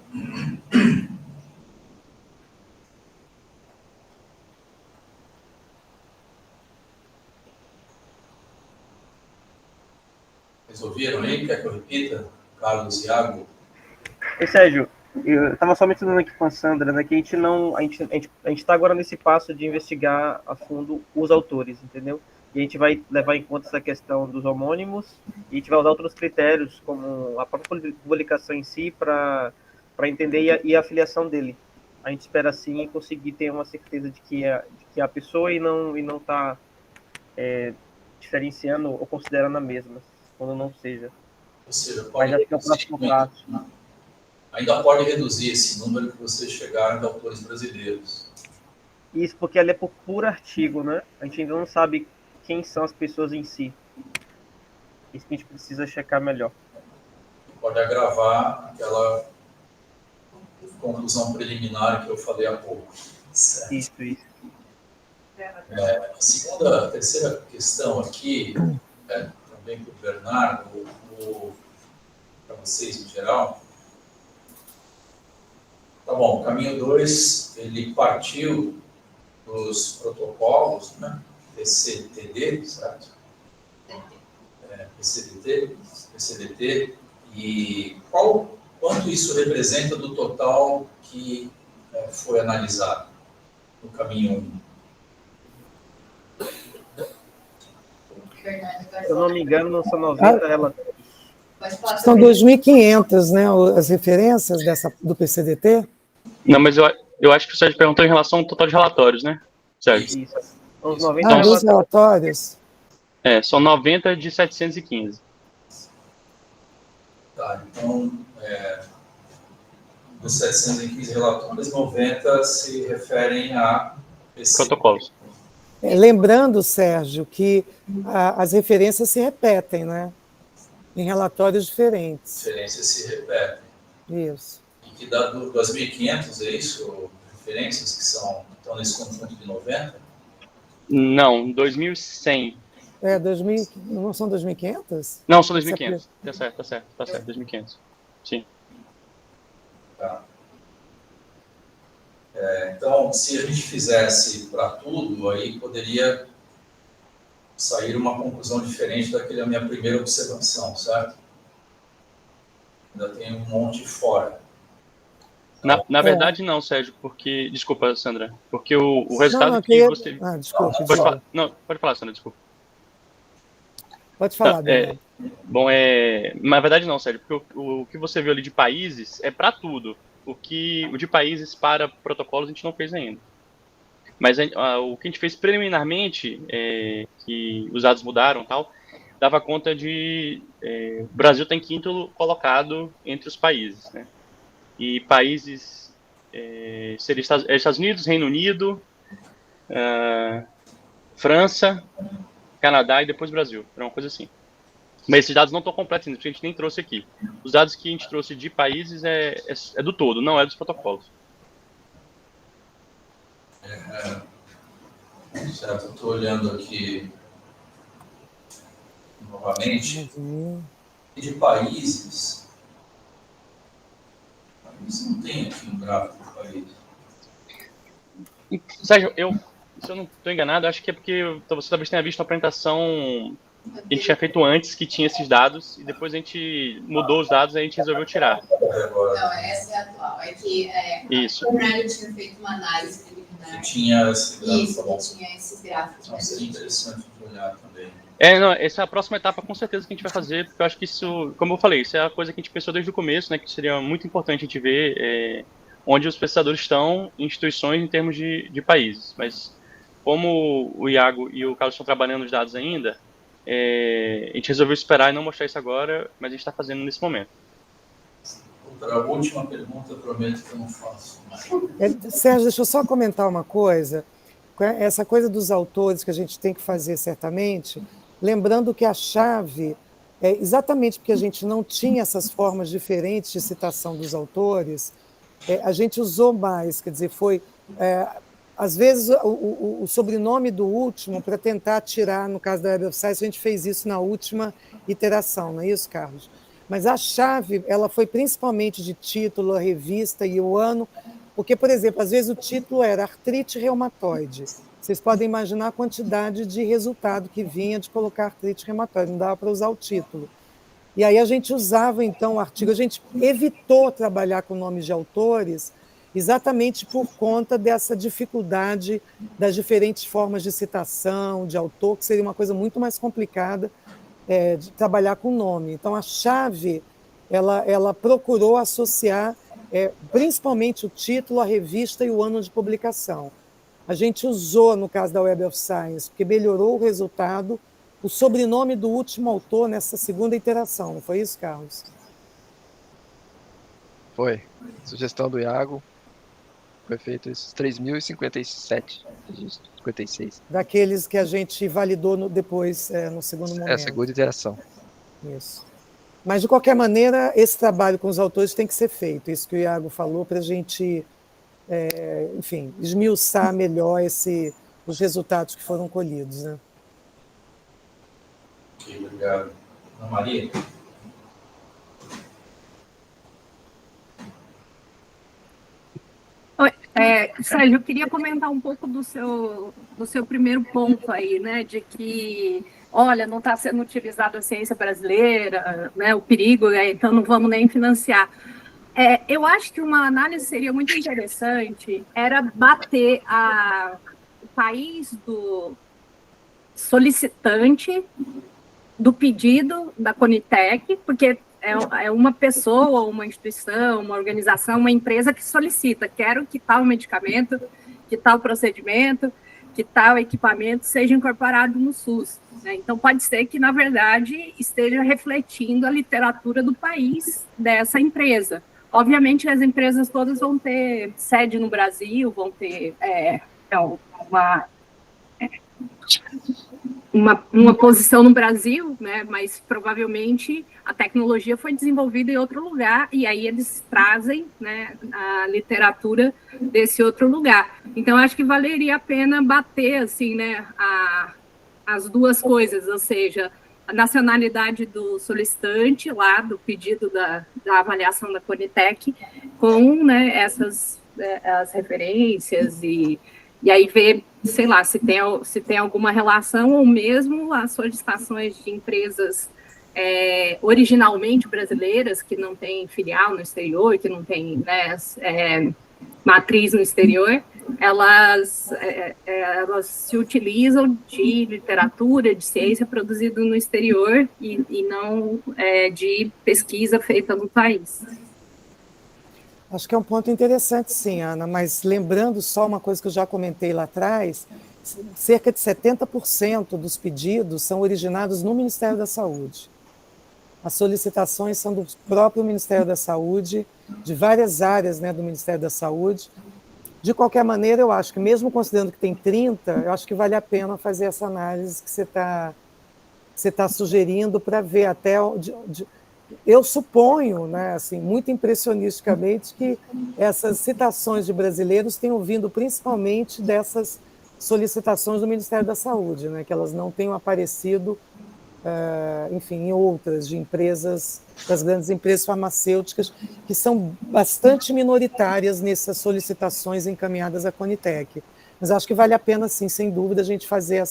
Vocês ouviram aí? Quer que eu repita? Carlos, Iago. E Sérgio, eu estava só mencionando aqui com a Sandra, né, que a gente está agora nesse passo de investigar a fundo os autores, entendeu? E a gente vai levar em conta essa questão dos homônimos e a gente vai usar outros critérios, como a própria publicação em si, para entender e a afiliação dele. A gente espera, assim, conseguir ter uma certeza de que é a pessoa e não está diferenciando ou considerando a mesma, quando não seja. Ou seja, mas acho que é o próximo passo. ainda pode reduzir esse número que vocês chegaram de autores brasileiros. Isso porque ela é por artigo, né? A gente ainda não sabe quem são as pessoas em si. Isso que a gente precisa checar melhor. Pode agravar aquela conclusão preliminar que eu falei há pouco. Certo? Isso. A terceira questão aqui, também para o Bernardo, para vocês em geral. Tá bom, o caminho 2, ele partiu dos protocolos, né? PCTD, certo? PCDT, e quanto isso representa do total que foi analisado no caminho 1? Se eu não me engano, não são 90 relatórios. São 2.500, né, as referências do PCDT? Não, mas eu acho que o Sérgio perguntou em relação ao total de relatórios, né, Sérgio? Isso. Os 90 dos relatórios? São 90 de 715. Tá, então, dos 715 relatórios, 90 se referem a protocolos. Lembrando, Sérgio, que as referências se repetem, né? Em relatórios diferentes. Referências se repetem. Isso. E que dá 2.500, é isso? Referências que estão nesse conjunto de 90? Não, 2.100. Não são 2.500? Não, são 2.500. Tá certo, 2.500. Sim. Tá. Então, se a gente fizesse para tudo, aí poderia sair uma conclusão diferente daquela minha primeira observação, certo? Ainda tem um monte fora. Na verdade, não, Sérgio, porque... Desculpa, Sandra. Porque o resultado que você... desculpa. Pode falar, Sandra, desculpa. Pode falar, Bom, na verdade não, Sérgio, porque o que você viu ali de países é para tudo. O de países para protocolos a gente não fez ainda. Mas o que a gente fez preliminarmente, que os dados mudaram e tal, dava conta de... o Brasil tem 5º colocado entre os países, né? E países seriam Estados Unidos, Reino Unido, França, Canadá e depois Brasil. Era uma coisa assim. Mas esses dados não estão completos ainda, porque a gente nem trouxe aqui. Os dados que a gente trouxe de países é do todo, não é dos protocolos. Certo, eu estou olhando aqui novamente. De países não tem aqui um gráfico de países. Sérgio, se eu não estou enganado, acho que é porque você talvez tenha visto a apresentação que a gente tinha feito antes, que tinha esses dados, e depois a gente mudou os dados e a gente resolveu tirar. Não, essa é a atual. É que Isso. O Bernardo tinha feito uma análise preliminar. Que tinha esse gráfico. Isso, que tinha esses gráficos. Então, seria interessante de olhar também. Essa é a próxima etapa, com certeza, que a gente vai fazer, porque eu acho que isso, como eu falei, isso é a coisa que a gente pensou desde o começo, né, que seria muito importante a gente ver onde os pesquisadores estão em instituições em termos de países. Mas, como o Iago e o Carlos estão trabalhando nos dados ainda, a gente resolveu esperar e não mostrar isso agora, mas a gente está fazendo nesse momento. A última pergunta, eu prometo que eu não faço mais. Sérgio, deixa eu só comentar uma coisa. Essa coisa dos autores que a gente tem que fazer certamente, lembrando que a chave, exatamente porque a gente não tinha essas formas diferentes de citação dos autores, a gente usou mais, quer dizer, foi... às vezes, o sobrenome do último, para tentar tirar, no caso da Web of Science, a gente fez isso na última iteração, não é isso, Carlos? Mas a chave, ela foi principalmente de título, a revista e o ano, porque, por exemplo, às vezes o título era artrite reumatoide. Vocês podem imaginar a quantidade de resultado que vinha de colocar artrite reumatoide, não dava para usar o título. E aí a gente usava, então, o artigo, a gente evitou trabalhar com nomes de autores, exatamente por conta dessa dificuldade das diferentes formas de citação, de autor, que seria uma coisa muito mais complicada de trabalhar com nome. Então, a chave, ela procurou associar principalmente o título, a revista e o ano de publicação. A gente usou, no caso da Web of Science, porque melhorou o resultado, o sobrenome do último autor nessa segunda iteração. Não foi isso, Carlos? Foi. Sugestão do Iago. Foi feito esses 3.057 registros, 56. Daqueles que a gente validou depois, no segundo momento. Segunda iteração. Isso. Mas, de qualquer maneira, esse trabalho com os autores tem que ser feito. Isso que o Iago falou, para a gente, enfim, esmiuçar melhor os resultados que foram colhidos, né? Ok, obrigado. Ana Maria? Oi, Sérgio, eu queria comentar um pouco do seu primeiro ponto aí, né, de que, olha, não está sendo utilizada a ciência brasileira, né, o perigo, então não vamos nem financiar. Eu acho que uma análise seria muito interessante, era bater o país do solicitante do pedido da Conitec, porque é uma pessoa, uma instituição, uma organização, uma empresa que solicita, quero que tal medicamento, que tal procedimento, que tal equipamento seja incorporado no SUS. Né? Então, pode ser que, na verdade, esteja refletindo a literatura do país dessa empresa. Obviamente, as empresas todas vão ter sede no Brasil, vão ter uma posição no Brasil, né? Mas provavelmente a tecnologia foi desenvolvida em outro lugar e aí eles trazem, né, a literatura desse outro lugar. Então, acho que valeria a pena bater assim, né, as duas coisas, ou seja, a nacionalidade do solicitante lá, do pedido da avaliação da Conitec, com, né, as referências e aí ver, sei lá, se tem alguma relação ou mesmo as solicitações de empresas originalmente brasileiras, que não têm filial no exterior, que não têm, né, matriz no exterior, elas se utilizam de literatura, de ciência produzida no exterior e não de pesquisa feita no país. Acho que é um ponto interessante, sim, Ana, mas lembrando só uma coisa que eu já comentei lá atrás, cerca de 70% dos pedidos são originados no Ministério da Saúde. As solicitações são do próprio Ministério da Saúde, de várias áreas, né, do Ministério da Saúde. De qualquer maneira, eu acho que, mesmo considerando que tem 30, eu acho que vale a pena fazer essa análise que você está sugerindo para ver até... Eu suponho, né, assim, muito impressionisticamente, que essas citações de brasileiros tenham vindo principalmente dessas solicitações do Ministério da Saúde, né, que elas não tenham aparecido, enfim, em outras, de empresas, das grandes empresas farmacêuticas, que são bastante minoritárias nessas solicitações encaminhadas à Conitec. Mas acho que vale a pena, sim, sem dúvida, a gente fazer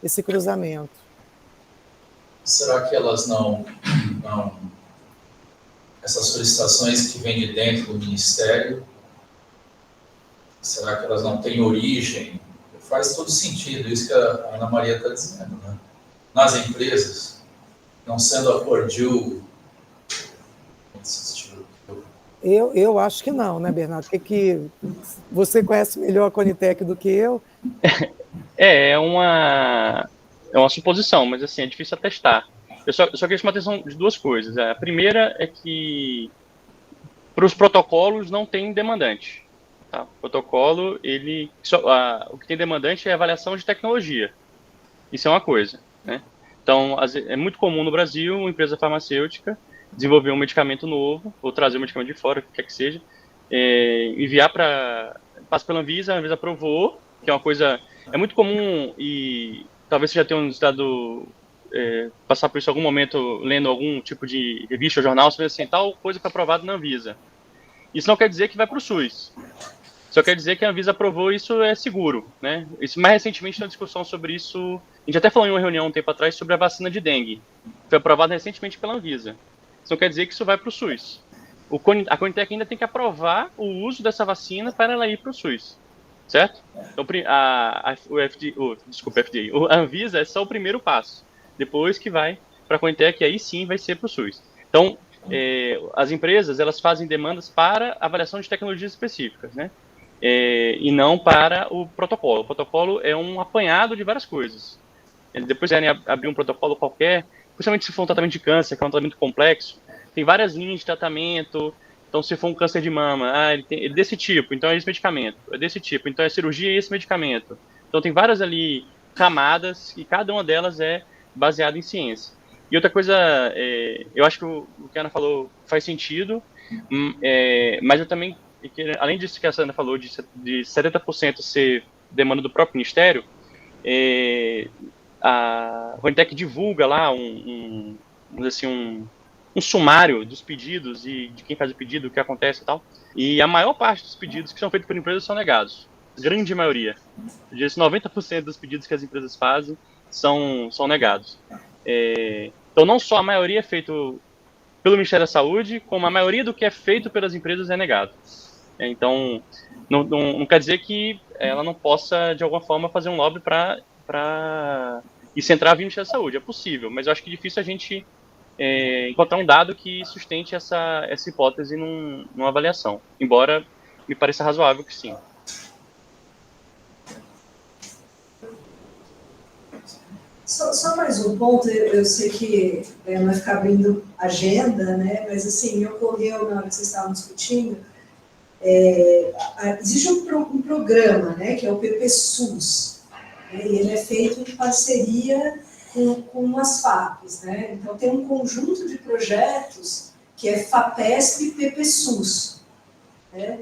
esse cruzamento. Será que elas não essas solicitações que vêm de dentro do Ministério, será que elas não têm origem? Faz todo sentido isso que a Ana Maria está dizendo, né? Nas empresas, não sendo a Purdue... Eu acho que não, né, Bernardo? Que você conhece melhor a Conitec do que eu. É uma suposição, mas assim, é difícil atestar. Eu só queria chamar a atenção de duas coisas. A primeira é que para os protocolos não tem demandante. Tá? O protocolo, o que tem demandante é a avaliação de tecnologia. Isso é uma coisa. Né? Então, é muito comum no Brasil uma empresa farmacêutica desenvolver um medicamento novo, ou trazer um medicamento de fora, o que quer que seja, enviar passa pela Anvisa, a Anvisa aprovou, que é uma coisa... É muito comum e talvez você já tenha estado... passar por isso em algum momento, lendo algum tipo de revista ou jornal, você vê assim, tal coisa foi aprovada na Anvisa. Isso não quer dizer que vai para o SUS. Só quer dizer que a Anvisa aprovou isso é seguro, né? Isso, mais recentemente, tem uma discussão sobre isso. A gente até falou em uma reunião um tempo atrás sobre a vacina de dengue. Foi aprovada recentemente pela Anvisa. Isso não quer dizer que isso vai para o SUS. A Conitec ainda tem que aprovar o uso dessa vacina para ela ir para o SUS. Certo? Então, a Anvisa é só o primeiro passo. Depois que vai para a Conitec, aí sim vai ser para o SUS. Então, as empresas, elas fazem demandas para avaliação de tecnologias específicas, né? E não para o protocolo. O protocolo é um apanhado de várias coisas. Depois querem abrir um protocolo qualquer, principalmente se for um tratamento de câncer, que é um tratamento complexo, tem várias linhas de tratamento, Então, se for um câncer de mama, ele é desse tipo, então é esse medicamento. É desse tipo, então é cirurgia e esse medicamento. Então, tem várias ali camadas e cada uma delas é baseada em ciência. E outra coisa, eu acho que o que a Ana falou faz sentido, mas eu também, além disso que a Ana falou, de 70% ser demanda do próprio Ministério, a Conitec divulga lá um sumário dos pedidos e de quem faz o pedido, o que acontece e tal. E a maior parte dos pedidos que são feitos por empresas são negados. Grande maioria. Eu diria 90% dos pedidos que as empresas fazem são negados. Então, não só a maioria é feito pelo Ministério da Saúde, como a maioria do que é feito pelas empresas é negado. Então, não quer dizer que ela não possa, de alguma forma, fazer um lobby para centrar via Ministério da Saúde. É possível, mas eu acho que é difícil a gente encontrar um dado que sustente essa hipótese numa avaliação, embora me pareça razoável que sim. Só mais um ponto, eu sei que vai ficar abrindo agenda, né? Mas assim, me ocorreu na hora que vocês estavam discutindo, existe um programa, né, que é o PPSUS, né, e ele é feito em parceria com as FAPs, né? Então tem um conjunto de projetos que é FAPESP e PPSUS, né?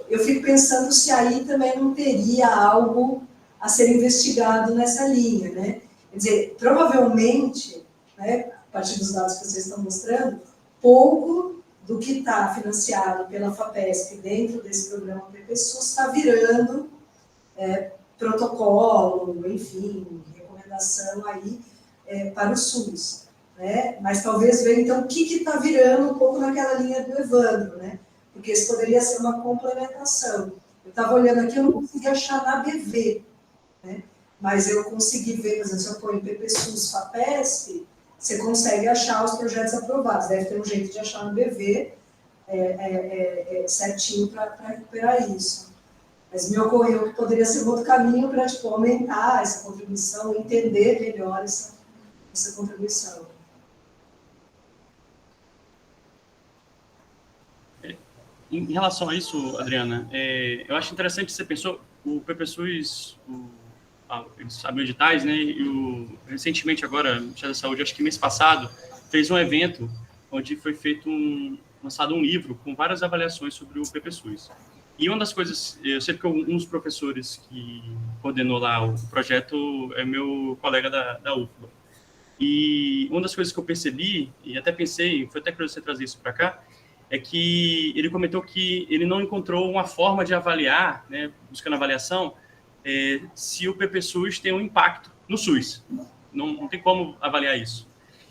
Eu fico pensando se aí também não teria algo a ser investigado nessa linha, né? Quer dizer, provavelmente, né, a partir dos dados que vocês estão mostrando, pouco do que está financiado pela FAPESP dentro desse programa PPSUS está virando protocolo, enfim, recomendação aí para o SUS, né? Mas talvez ver, então, o que está virando um pouco naquela linha do Evandro, né? Porque isso poderia ser uma complementação. Eu estava olhando aqui, eu não consegui achar na BV, né? Mas eu consegui ver, por exemplo, se eu pôr em PPSUS, FAPESP, você consegue achar os projetos aprovados. Deve ter um jeito de achar no BV certinho para recuperar isso. Mas me ocorreu que poderia ser um outro caminho para aumentar essa contribuição, entender melhor essa contribuição. Em relação a isso, Adriana, eu acho interessante você pensou, o PPSUS, eles abriram editais, né? E recentemente agora, o Ministério da Saúde, acho que mês passado, fez um evento onde foi lançado um livro com várias avaliações sobre o PPSUS. E uma das coisas, eu sei que um dos professores que coordenou lá o projeto é meu colega da UFBA. E uma das coisas que eu percebi, e até pensei, foi até curioso você trazer isso para cá, é que ele comentou que ele não encontrou uma forma de avaliar, né, buscando avaliação, se o PPSUS tem um impacto no SUS. Não tem como avaliar isso.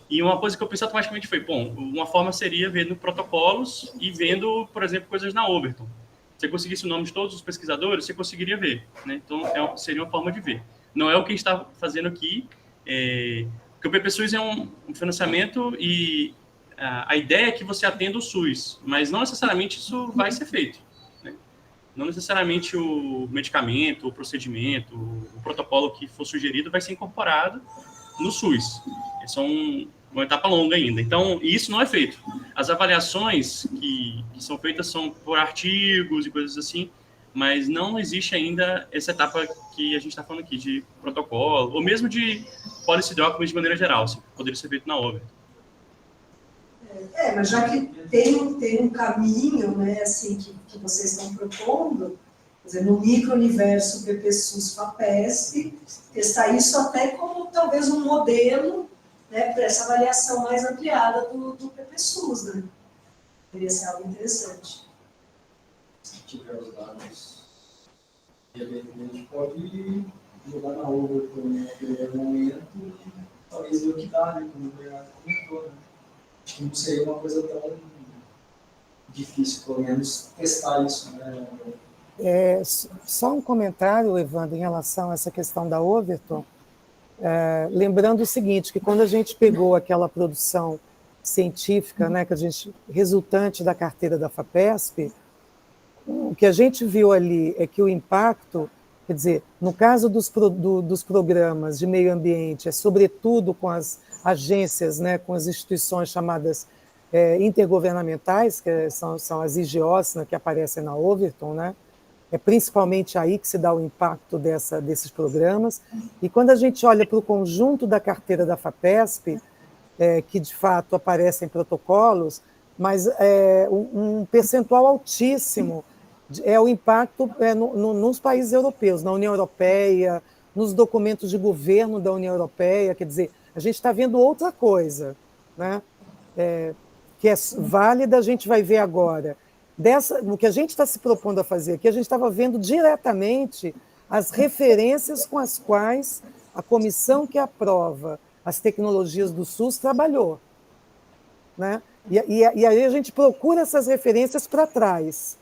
E uma coisa que eu pensei automaticamente foi, uma forma seria vendo protocolos e vendo, por exemplo, coisas na Overton. Se você conseguisse o nome de todos os pesquisadores, você conseguiria ver, né? Então, seria uma forma de ver. Não é o que a gente está fazendo aqui, porque o PPSUS é um financiamento e a ideia é que você atenda o SUS, mas não necessariamente isso vai ser feito, né? Não necessariamente o medicamento, o procedimento, o protocolo que for sugerido vai ser incorporado no SUS. É uma etapa longa ainda. Então, isso não é feito. As avaliações que são feitas são por artigos e coisas assim, mas não existe ainda essa etapa que a gente está falando aqui, de protocolo, ou mesmo de policy document de maneira geral, assim, poderia ser feito na Overton. Mas já que tem um caminho, né, assim, que vocês estão propondo, quer dizer, no micro-universo PPSUS FAPESP, testar isso até como talvez um modelo, né, para essa avaliação mais ampliada do PPSUS, né? Poderia ser algo interessante. Se tiver os dados, a gente pode jogar na Overton no primeiro momento e talvez ver o que dá, né, como o Bernardo comentou, né? Acho que não seria uma coisa tão difícil, pelo menos, testar isso, né? Só um comentário, Evandro, em relação a essa questão da Overton, lembrando o seguinte, que quando a gente pegou aquela produção científica, né, resultante da carteira da FAPESP, o que a gente viu ali é que o impacto, quer dizer, no caso dos programas de meio ambiente, sobretudo com as agências, né, com as instituições chamadas intergovernamentais, que são as IGOs, né, que aparecem na Overton, né? É principalmente aí que se dá o impacto desses programas. E quando a gente olha para o conjunto da carteira da FAPESP, que de fato aparecem protocolos, mas um percentual altíssimo é o impacto nos países europeus, na União Europeia, nos documentos de governo da União Europeia. Quer dizer, a gente está vendo outra coisa, né? Que é válida, a gente vai ver agora. No que a gente está se propondo a fazer aqui, a gente estava vendo diretamente as referências com as quais a comissão que aprova as tecnologias do SUS trabalhou, né? E aí a gente procura essas referências para trás.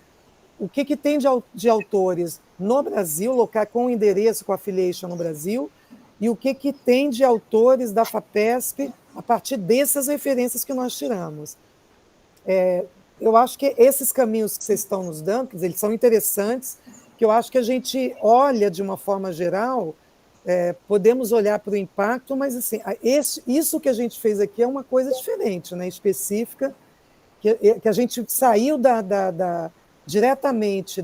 O que tem de autores no Brasil, local com endereço, com affiliation no Brasil, e o que tem de autores da FAPESP a partir dessas referências que nós tiramos. Eu acho que esses caminhos que vocês estão nos dando, eles são interessantes, que eu acho que a gente olha de uma forma geral, podemos olhar para o impacto, mas assim, isso que a gente fez aqui é uma coisa diferente, né, específica, que a gente saiu diretamente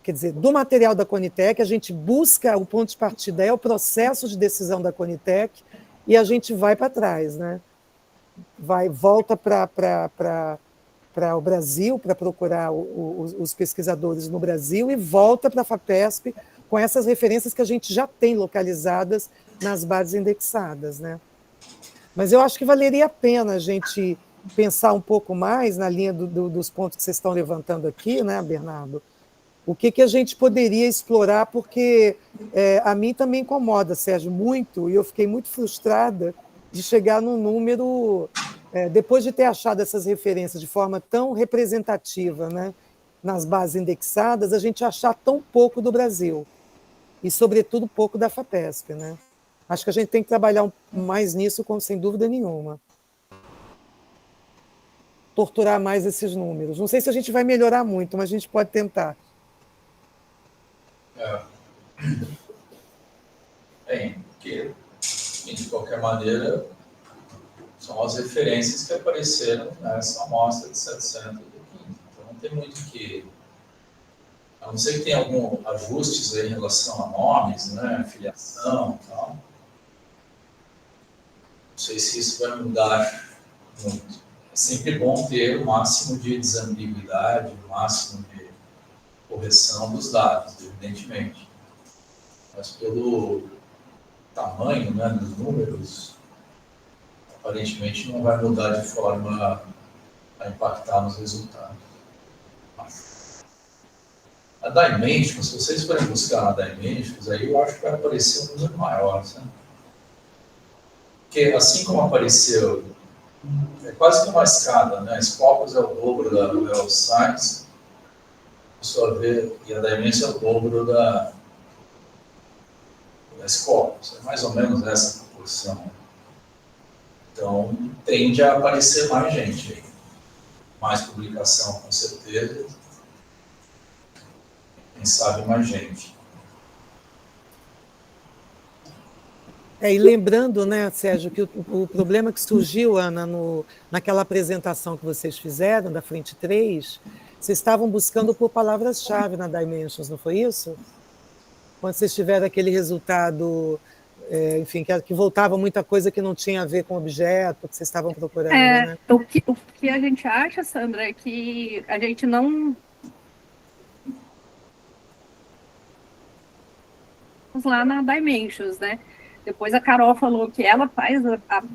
quer dizer, do material da Conitec, a gente busca o ponto de partida, é o processo de decisão da Conitec, e a gente vai para trás, né? Volta para o Brasil, para procurar os pesquisadores no Brasil, e volta para a FAPESP com essas referências que a gente já tem localizadas nas bases indexadas, né? Mas eu acho que valeria a pena a gente pensar um pouco mais na linha dos pontos que vocês estão levantando aqui, né, Bernardo? O que a gente poderia explorar, porque a mim também incomoda, Sérgio, muito, e eu fiquei muito frustrada de chegar num número, depois de ter achado essas referências de forma tão representativa, né, nas bases indexadas, a gente achar tão pouco do Brasil, e, sobretudo, pouco da FAPESP, né? Acho que a gente tem que trabalhar mais nisso, sem dúvida nenhuma. Torturar mais esses números. Não sei se a gente vai melhorar muito, mas a gente pode tentar. Bem, porque, de qualquer maneira, são as referências que apareceram nessa amostra de 715. Então, não tem muito que... A não ser que tenha algum ajustes aí em relação a nomes, né, filiação e tal. Não sei se isso vai mudar muito. É sempre bom ter o máximo de desambiguidade, o máximo de correção dos dados, evidentemente. Mas pelo tamanho, né, dos números, aparentemente não vai mudar de forma a impactar nos resultados. A Dimensions, se vocês forem buscar a Dimensions, aí eu acho que vai aparecer um número maior, sabe? Porque assim como apareceu, é quase que uma escada, né? A Scopus é o dobro da Web of Science, e a Dimensions é o dobro da Scopus, é mais ou menos essa proporção. Então, tende a aparecer mais gente aí. Mais publicação, com certeza. Quem sabe mais gente. E lembrando, né, Sérgio, que o problema que surgiu, Ana, naquela apresentação que vocês fizeram, da Frente 3, vocês estavam buscando por palavras-chave na Dimensions, não foi isso? Quando vocês tiveram aquele resultado, enfim, que voltava muita coisa que não tinha a ver com o objeto que vocês estavam procurando, né? O que a gente acha, Sandra, é que a gente não... lá na Dimensions, né? Depois a Carol falou que ela faz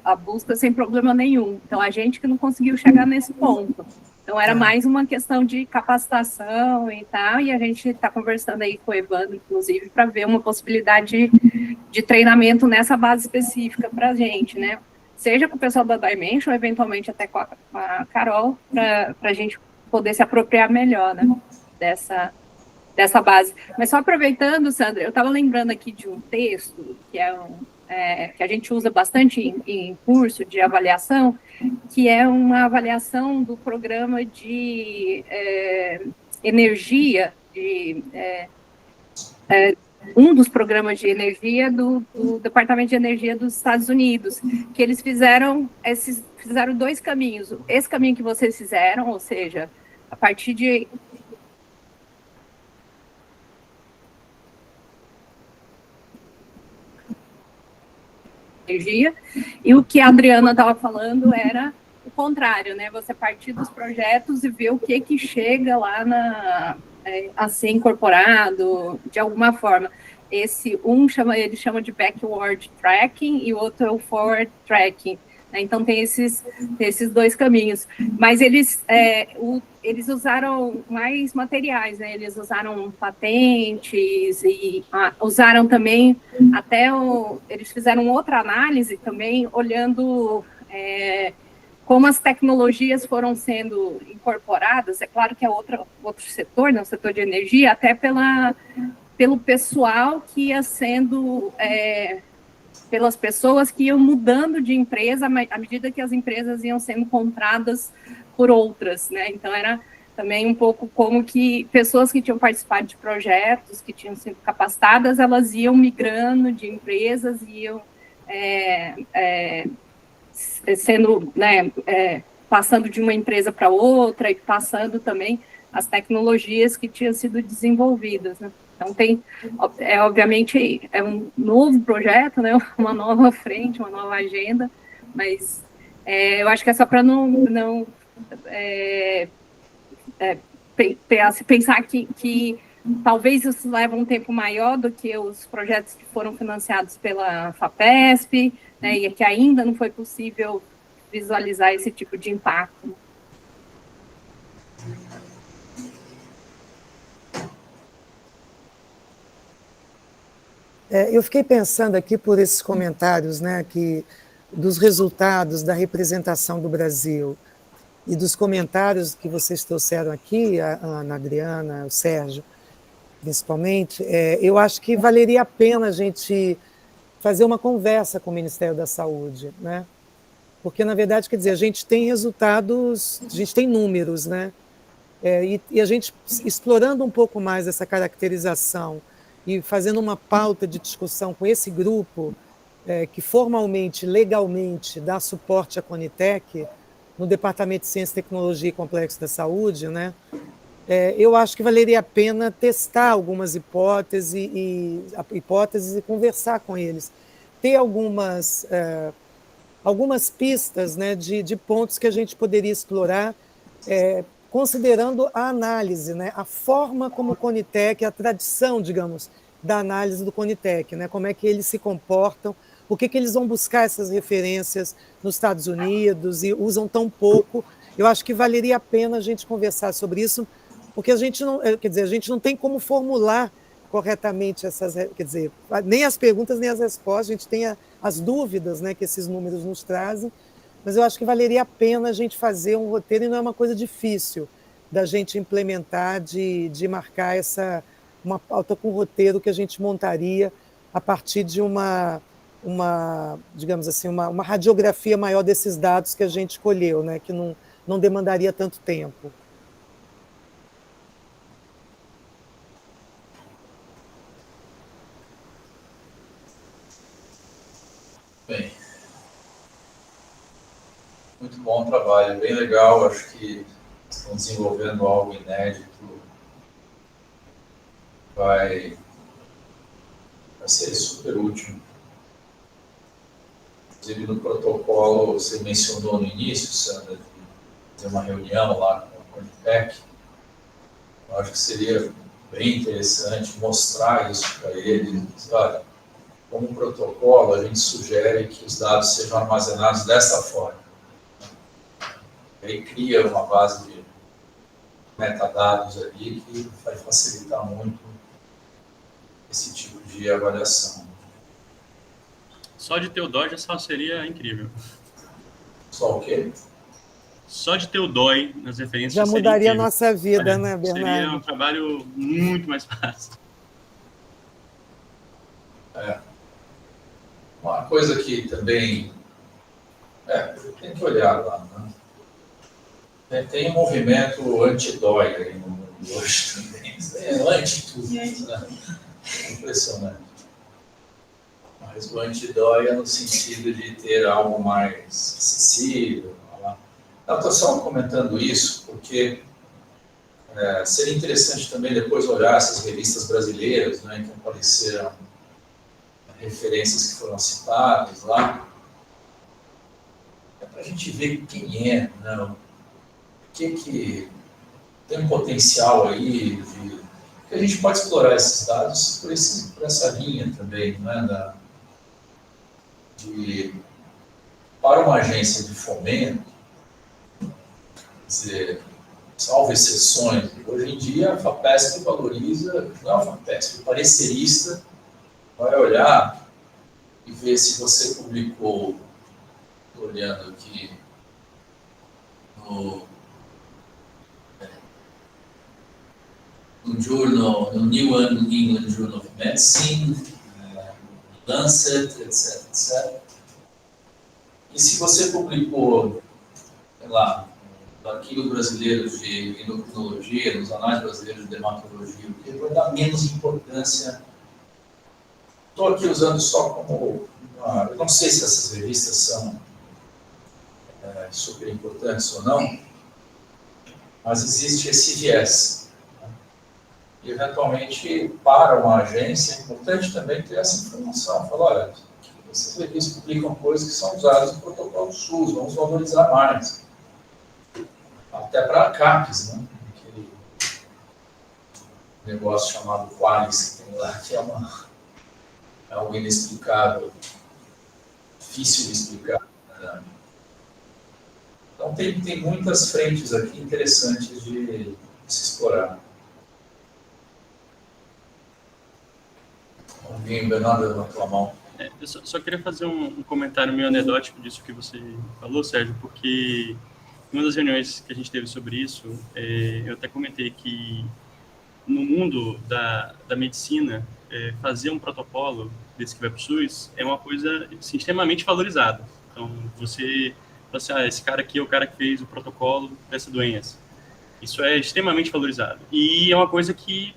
a busca sem problema nenhum. Então, a gente que não conseguiu chegar nesse ponto. Então, era mais uma questão de capacitação e tal, e a gente está conversando aí com o Evandro, inclusive, para ver uma possibilidade de treinamento nessa base específica para a gente, né? Seja com o pessoal da Dimension, ou eventualmente até com a Carol, para a gente poder se apropriar melhor, né, dessa base. Mas só aproveitando, Sandra, eu estava lembrando aqui de um texto que que a gente usa bastante em curso de avaliação, que é uma avaliação do programa de energia, um dos programas de energia do Departamento de Energia dos Estados Unidos, que eles fizeram 2 caminhos. Esse caminho que vocês fizeram, ou seja, a partir de energia, e o que a Adriana estava falando era o contrário, né? Você partir dos projetos e ver o que chega lá a ser incorporado de alguma forma. Ele chama de backward tracking e o outro é o forward tracking, né? Então tem esses 2 caminhos, mas eles usaram mais materiais, né? Eles usaram patentes e usaram também eles fizeram outra análise também, olhando como as tecnologias foram sendo incorporadas. É claro que é outro setor, né? O setor de energia, até pelo pessoal que ia sendo, pelas pessoas que iam mudando de empresa à medida que as empresas iam sendo compradas por outras, né? Então, era também um pouco como que pessoas que tinham participado de projetos, que tinham sido capacitadas, elas iam migrando de empresas, iam sendo, né, passando de uma empresa para outra e passando também as tecnologias que tinham sido desenvolvidas, né? Então, obviamente, é um novo projeto, né? Uma nova frente, uma nova agenda, mas eu acho que é só para não pensar que talvez isso leve um tempo maior do que os projetos que foram financiados pela FAPESP, né? E que ainda não foi possível visualizar esse tipo de impacto. Eu fiquei pensando aqui por esses comentários, né, dos resultados da representação do Brasil e dos comentários que vocês trouxeram aqui, a Ana, a Adriana, o Sérgio, principalmente. Eu acho que valeria a pena a gente fazer uma conversa com o Ministério da Saúde, né? Porque, na verdade, quer dizer, a gente tem resultados, a gente tem números, né? E a gente, explorando um pouco mais essa caracterização e fazendo uma pauta de discussão com esse grupo, que formalmente, legalmente, dá suporte à Conitec, no Departamento de Ciência, Tecnologia e Complexo da Saúde, né? Eu acho que valeria a pena testar algumas hipóteses e conversar com eles. Ter algumas pistas, né, de pontos que a gente poderia explorar, considerando a análise, né, a forma como o Conitec, a tradição, digamos, da análise do Conitec, né, como é que eles se comportam, por que eles vão buscar essas referências nos Estados Unidos e usam tão pouco. Eu acho que valeria a pena a gente conversar sobre isso, porque a gente não tem como formular corretamente nem as perguntas nem as respostas, a gente tem as dúvidas, né, que esses números nos trazem, mas eu acho que valeria a pena a gente fazer um roteiro, e não é uma coisa difícil da gente implementar, de marcar uma pauta com roteiro que a gente montaria a partir de digamos assim, uma radiografia maior desses dados que a gente colheu, né, que não demandaria tanto tempo. Bem, muito bom o trabalho, bem legal, acho que estão desenvolvendo algo inédito, vai ser super útil. Inclusive, no protocolo, você mencionou no início, Sandra, de ter uma reunião lá com a Conitec. Eu acho que seria bem interessante mostrar isso para eles. Olha, como protocolo, a gente sugere que os dados sejam armazenados dessa forma. E aí cria uma base de metadados ali que vai facilitar muito esse tipo de avaliação. Só de ter o DOI já seria incrível. Só o quê? Só de ter o DOI nas referências já mudaria a nossa vida, né, Bernardo? Seria um trabalho muito mais fácil. Uma coisa que também tem que olhar lá, né? Tem um movimento anti-DOI aí no mundo hoje também, anti-tudo, né? Impressionante. Mas o antidóia no sentido de ter algo mais acessível. Eu estou só comentando isso porque seria interessante também depois olhar essas revistas brasileiras, né, que apareceram, referências que foram citadas lá, para a gente ver quem é, né, o que tem um potencial aí de que a gente pode explorar esses dados por essa linha também, né, para uma agência de fomento, quer dizer, salvo exceções, hoje em dia a FAPESP valoriza, não a FAPESP, o parecerista vai olhar e ver se você publicou, estou olhando aqui, no New England Journal of Medicine, Lancet, etc, etc. E se você publicou, sei lá, no Arquivo Brasileiro de Endocrinologia, nos Anais Brasileiros de Dermatologia, que vai dar menos importância. Estou aqui usando só como eu não sei se essas revistas são super importantes ou não, mas existe esse viés. E, eventualmente, para uma agência, é importante também ter essa informação. Falar, olha, essas revistas publicam coisas que são usadas no protocolo SUS, vamos valorizar mais. Até para a CAPES, né? Aquele negócio chamado Qualis que tem lá, que é algo inexplicável, difícil de explicar, na verdade. Então, tem muitas frentes aqui interessantes de se explorar. Alguém, Bernardo, levantou a mão. Eu só queria fazer um comentário meio anedótico disso que você falou, Sérgio, porque em uma das reuniões que a gente teve sobre isso, eu até comentei que no mundo da medicina, fazer um protocolo desse que vai para o SUS é uma coisa assim, extremamente valorizada. Então, você fala assim, esse cara aqui é o cara que fez o protocolo dessa doença. Isso é extremamente valorizado. E é uma coisa que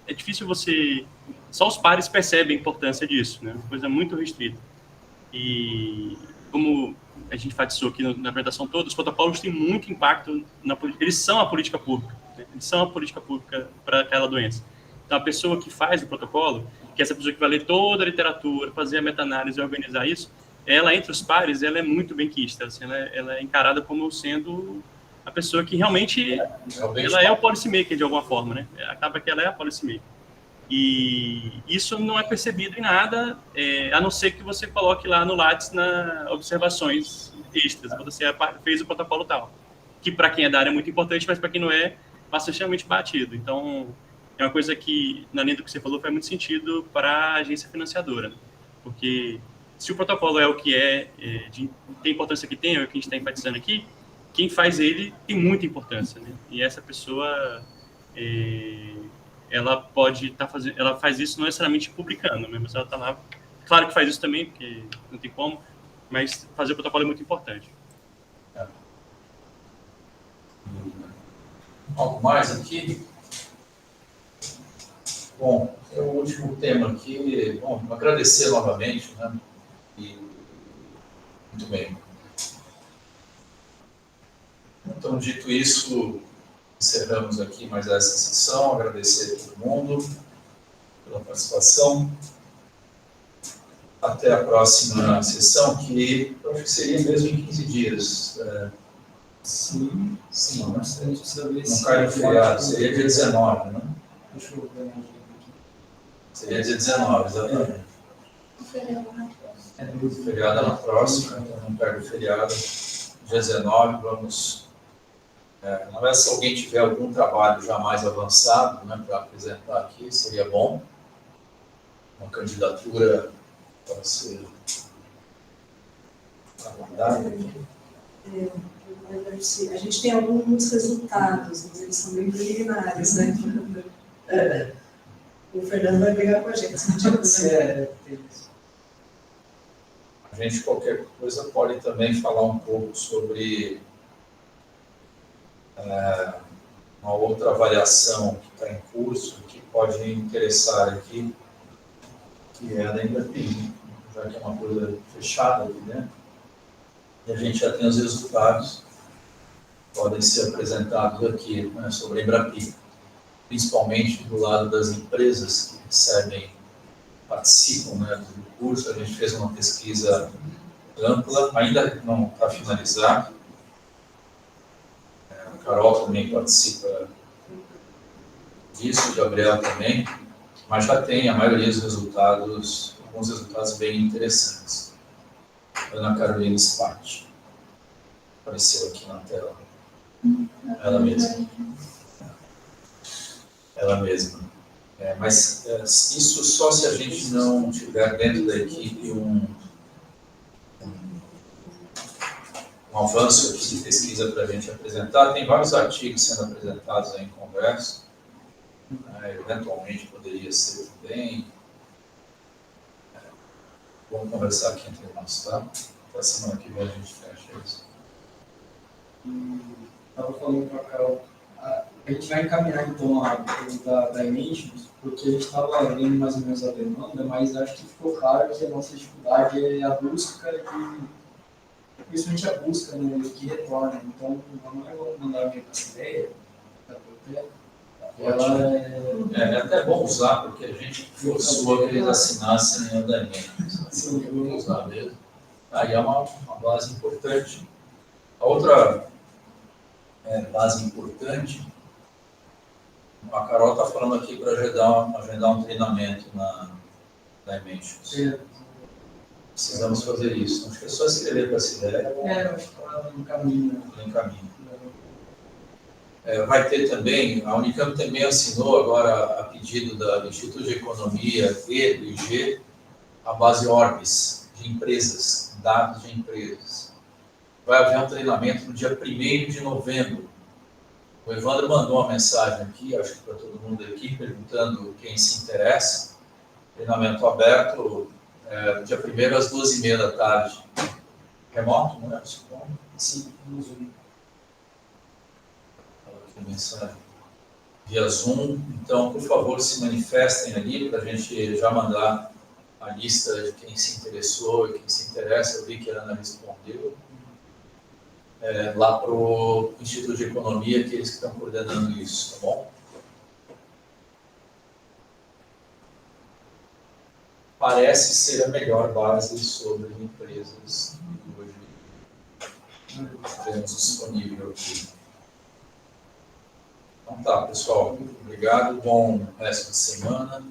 é difícil você... Só os pares percebem a importância disso, né? Uma coisa muito restrita. E como a gente enfatizou aqui na apresentação toda, os protocolos têm muito impacto, eles são a política pública, né? Eles são a política pública para aquela doença. Então, a pessoa que faz o protocolo, que é essa pessoa que vai ler toda a literatura, fazer a meta-análise e organizar isso, ela, entre os pares, ela é muito benquista, assim, ela é encarada como sendo a pessoa que realmente ela é o policy maker de alguma forma, né? Acaba que ela é a policy maker. E isso não é percebido em nada, a não ser que você coloque lá no Lattes observações extras. Você fez o protocolo tal, que para quem é da área é muito importante, mas para quem não é, passa extremamente batido. Então, é uma coisa que, na linha do que você falou, faz muito sentido para a agência financiadora, né? Porque se o protocolo é o que tem a importância que tem, é o que a gente está enfatizando aqui, quem faz ele tem muita importância, né? E essa pessoa... ela pode estar fazendo, ela faz isso não necessariamente publicando, né? Mas ela está lá, claro que faz isso também, porque não tem como, mas fazer o protocolo é muito importante. Algo mais aqui? Bom, é o último tema aqui. Bom, agradecer novamente, né? Muito bem. Então, dito isso, encerramos aqui mais essa sessão. Agradecer a todo mundo pela participação. Até a próxima sessão, que eu acho que seria mesmo em 15 dias. Sim, né? bastante saber não cai no feriado, seria dia 19, né? Deixa eu ver aqui. Seria dia 19, exatamente. O feriado é na próxima, então não pega o feriado. Dia 19, vamos... na verdade, se alguém tiver algum trabalho já mais avançado, né, para apresentar aqui, seria bom. Uma candidatura para ser aguardada aqui. A gente tem alguns resultados, mas eles são bem preliminares, né? O Fernando vai pegar com a gente. A gente, qualquer coisa, pode também falar um pouco sobre uma outra avaliação que está em curso, que pode interessar aqui, que é a da Embrapim, já que é uma coisa fechada aqui dentro. E a gente já tem os resultados, podem ser apresentados aqui, né, sobre a Embrapim, principalmente do lado das empresas que recebem, participam, né, do curso. A gente fez uma pesquisa ampla, ainda não está finalizada. A Carol também participa disso, o Gabriel também, mas já tem a maioria dos resultados, alguns resultados bem interessantes. Ana Carolina Spati apareceu aqui na tela. Ela mesma. Ela mesma. Mas isso só se a gente não tiver dentro da equipe um avanço aqui de pesquisa para a gente apresentar. Tem vários artigos sendo apresentados aí em conversa. Eventualmente poderia ser também. Vamos conversar aqui entre nós, tá? Até semana que vem a gente fecha isso. Estava falando para a Carol, a gente vai encaminhar então a pergunta da Ementions, porque a gente estava lendo mais ou menos a demanda, mas acho que ficou claro que a nossa dificuldade é a busca principalmente a busca, né, que retorna. Então, vamos mandar uma ideia da Proteca. Ela é até bom usar, porque a gente forçou que eles assinassem a andamento. Vamos usar mesmo. Aí é uma base importante. A outra base importante, a Carol está falando aqui para agendar um treinamento na Ementions. Precisamos fazer isso. Acho que é só escrever para essa ideia. acho que ela encaminha. Vai ter também, a Unicamp também assinou agora, a pedido do Instituto de Economia e do IG, a base Orbis de empresas, dados de empresas. Vai haver um treinamento no dia 1º de novembro. O Evandro mandou uma mensagem aqui, acho que para todo mundo aqui, perguntando quem se interessa. Treinamento aberto, dia 1º às 12h30 da tarde. Remoto, não é? Sim, no Zoom. Mensagem via Zoom. Então, por favor, se manifestem ali para a gente já mandar a lista de quem se interessou e quem se interessa. Eu vi que a Ana respondeu. Lá para o Instituto de Economia, que eles que estão coordenando isso, tá bom? Parece ser a melhor base sobre empresas que hoje temos disponível aqui. Então tá, pessoal. Obrigado. Bom resto de semana.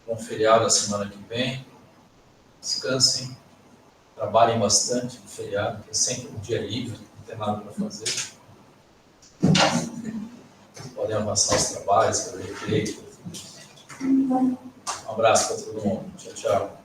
Bom feriado a semana que vem. Descansem. Trabalhem bastante no feriado, que é sempre um dia livre, não tem nada para fazer. Podem avançar os trabalhos, fazer recreio. Um abraço para todo mundo. Tchau, tchau.